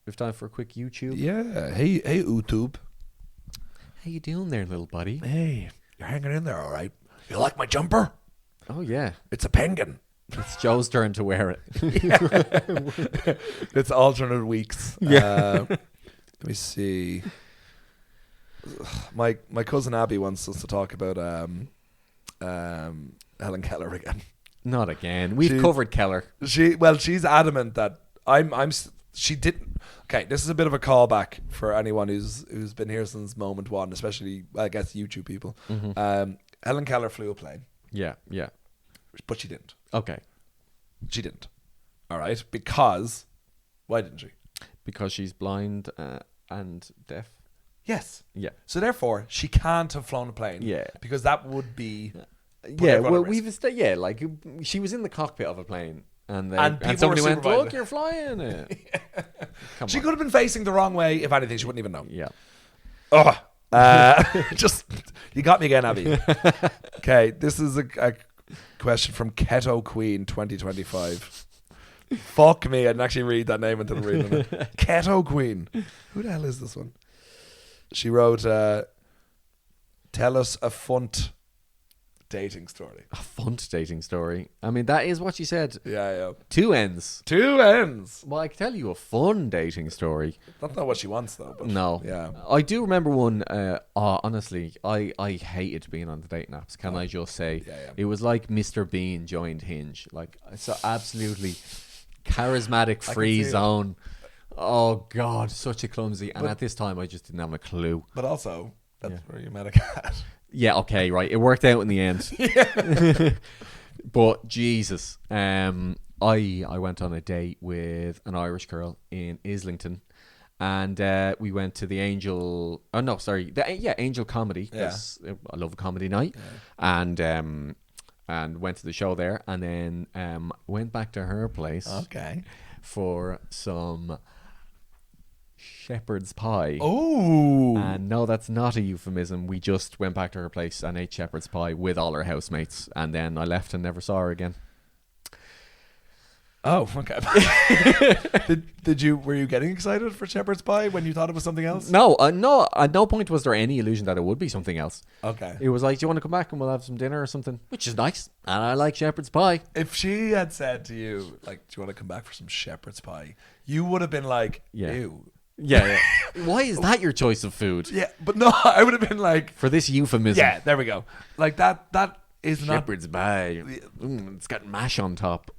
have time for a quick YouTube. Yeah. Hey, YouTube. How you doing there, little buddy? Hey, you're hanging in there, all right. You like my jumper? Oh, yeah. It's a penguin. It's Joe's turn to wear it. It's alternate weeks. Yeah. Let me see. My cousin Abby wants us to talk about Helen Keller again. Not again. We've covered Keller. She's adamant that she didn't. Okay, this is a bit of a callback for anyone who's been here since moment one, especially, I guess, YouTube people. Mm-hmm. Helen Keller flew a plane. Yeah. But she didn't. Okay. She didn't. All right. Because, why didn't she? Because she's blind and deaf. Yes. Yeah. So therefore, she can't have flown a plane. Yeah. Because that would be. Yeah. Well, like she was in the cockpit of a plane, and somebody went, "Look, you're flying it." She could have been facing the wrong way. If anything, she wouldn't even know. Yeah. Just you got me again, Abby. Okay, this is a question from Keto Queen 2025. Fuck me, I didn't actually read that name until reading it. Keto Queen. Who the hell is this one? She wrote, tell us a funt dating story. A funt dating story. I mean, that is what she said. Yeah. 2 ends. 2 ends. Well, I can tell you a fun dating story. That's not what she wants, though. But no. Yeah. I do remember one. Honestly, I hated being on the dating apps. Can I just say? Yeah. It was like Mr. Bean joined Hinge. Like, it's an absolutely charismatic free zone. Oh God, such a clumsy. And at this time, I just didn't have a clue. But also, that's where you met a cat. Yeah, okay, right. It worked out in the end. But Jesus, I went on a date with an Irish girl in Islington, and we went to the Angel. Oh no, sorry, Angel Comedy. I love a comedy night, and went to the show there, and then went back to her place. Okay. For some shepherd's pie. Oh. And no, that's not a euphemism. We just went back to her place and ate shepherd's pie with all her housemates, and then I left and never saw her again. Oh, okay. Were you getting excited for shepherd's pie when you thought it was something else? No, no. At no point was there any illusion that it would be something else. Okay. It was like, do you want to come back and we'll have some dinner or something? Which is nice. And I like shepherd's pie. If she had said to you, like, do you want to come back for some shepherd's pie? You would have been like, ew. Yeah. Why is that your choice of food? Yeah, but no, I would have been like... For this euphemism. Yeah, there we go. Like, that is not... Shepherd's pie. It's got mash on top.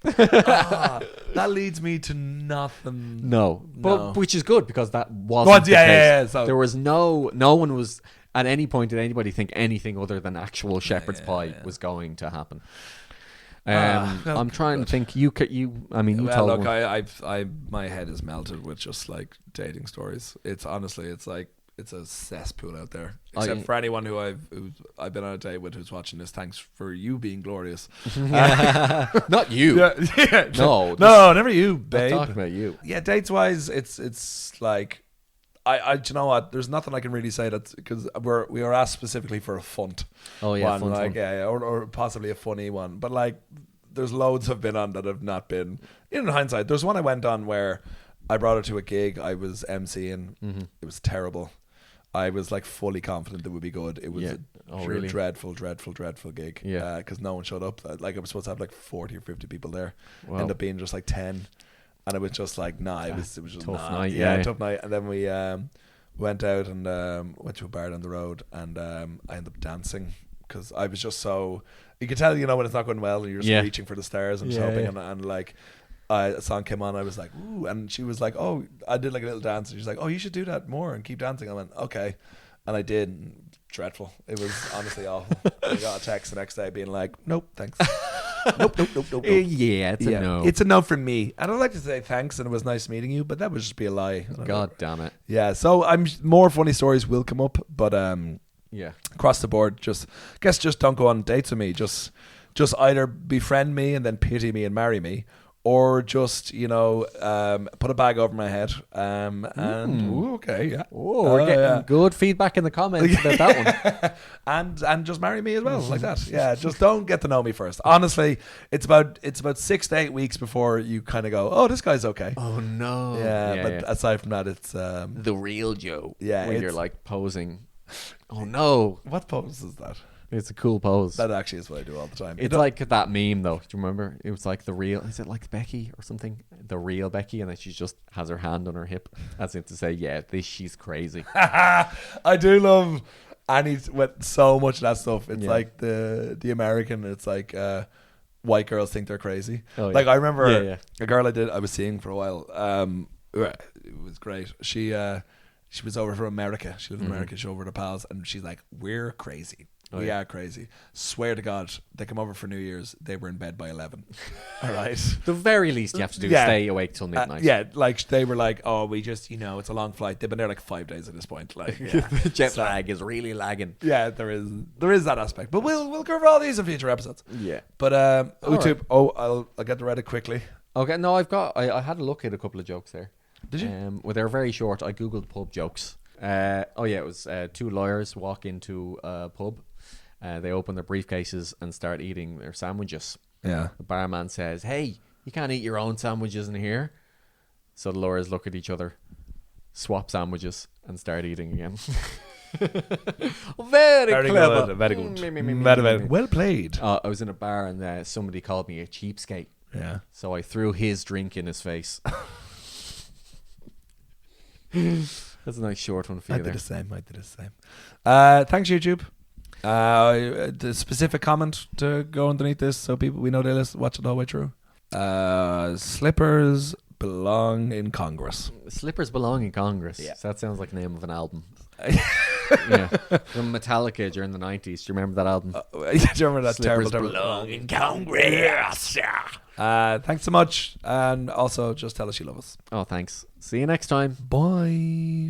That leads me to nothing. No, but which is good because that wasn't the case. Yeah, so. There was no one was at any point did anybody think anything other than actual shepherd's pie was going to happen. I'm trying to think. You I mean, you told look, me. My head is melted with just like dating stories. It's honestly, it's like it's a cesspool out there. Except for anyone who I've been on a date with who's watching this. Thanks for you being glorious. Not you. Yeah. No, never you, babe. I'm talking about you. Yeah, dates wise, it's like I do you know what? There's nothing I can really say that because we were asked specifically for a font. Oh yeah, one, fun like one. or possibly a funny one. But like, there's loads I've been on that have not been. In hindsight, there's one I went on where I brought her to a gig. I was emceeing. Mm-hmm. It was terrible. I was like fully confident it would be good. It was a really dreadful gig. Yeah, because no one showed up. Like I was supposed to have like 40 or 50 people there. Wow. Ended up being just like 10, and it was just like it was just tough night. Tough night. And then we went out and went to a bar down the road, and I ended up dancing because I was just so. You could tell, when it's not going well, and you're just reaching for the stars and just hoping, and like. A song came on, I was like, ooh, and she was like, oh, I did like a little dance, and she's like, oh, you should do that more and keep dancing. I went, okay, and I did. And dreadful. It was honestly awful. I got a text the next day being like, nope, thanks. nope. Yeah, it's a no. It's a no from me. And I'd like to say thanks and it was nice meeting you, but that would just be a lie. God damn it. Yeah, so more funny stories will come up, but across the board, just don't go on dates with me. Just either befriend me and then pity me and marry me, or just, put a bag over my head. We're getting good feedback in the comments about that one. and just marry me as well, like that. Yeah, just don't get to know me first. Honestly, it's about 6 to 8 weeks before you kind of go, oh, this guy's okay. Oh no. Yeah, but aside from that, it's the real Joe. Yeah, when you're like posing. Oh no. What pose is that? It's a cool pose. That actually is what I do all the time. It's like that meme though. Do you remember? It was like the real. Is it like Becky or something? The real Becky, and then she just has her hand on her hip, as if to say, "Yeah, she's crazy." I do love with so much of that stuff. It's like the American. It's like white girls think they're crazy. Oh, like I remember a girl I was seeing for a while. It was great. She was over from America. She lived in America. She was over to pals, and she's like, "We're crazy." We are crazy. Swear to God, they come over for New Year's. They were in bed by 11. All right. The very least you have to do is stay awake till midnight. Like they were like, oh, we just, it's a long flight. They've been there like 5 days at this point. Like the jet lag is really lagging. Yeah, there is that aspect. But we'll cover all these in future episodes. Yeah. But YouTube. Right. I'll get to Reddit quickly. Okay. No, I had a look at a couple of jokes there. Did you? Well, they're very short. I googled pub jokes. It was two lawyers walk into a pub. They open their briefcases and start eating their sandwiches. Yeah. The barman says, "Hey, you can't eat your own sandwiches in here." So the lawyers look at each other, swap sandwiches, and start eating again. Very clever. Good, very good. Well played. I was in a bar and somebody called me a cheapskate. Yeah. So I threw his drink in his face. That's a nice short one for you. I did the same. Thanks, YouTube. The specific comment to go underneath this so we know they watch it all the way through. Slippers belong in Congress. Slippers belong in Congress. Yeah. So that sounds like the name of an album. Yeah, from Metallica during the 90s. Do you remember that album? Do you remember that Slippers terrible belong in Congress. Thanks so much, and also just tell us you love us. Oh, thanks. See you next time. Bye.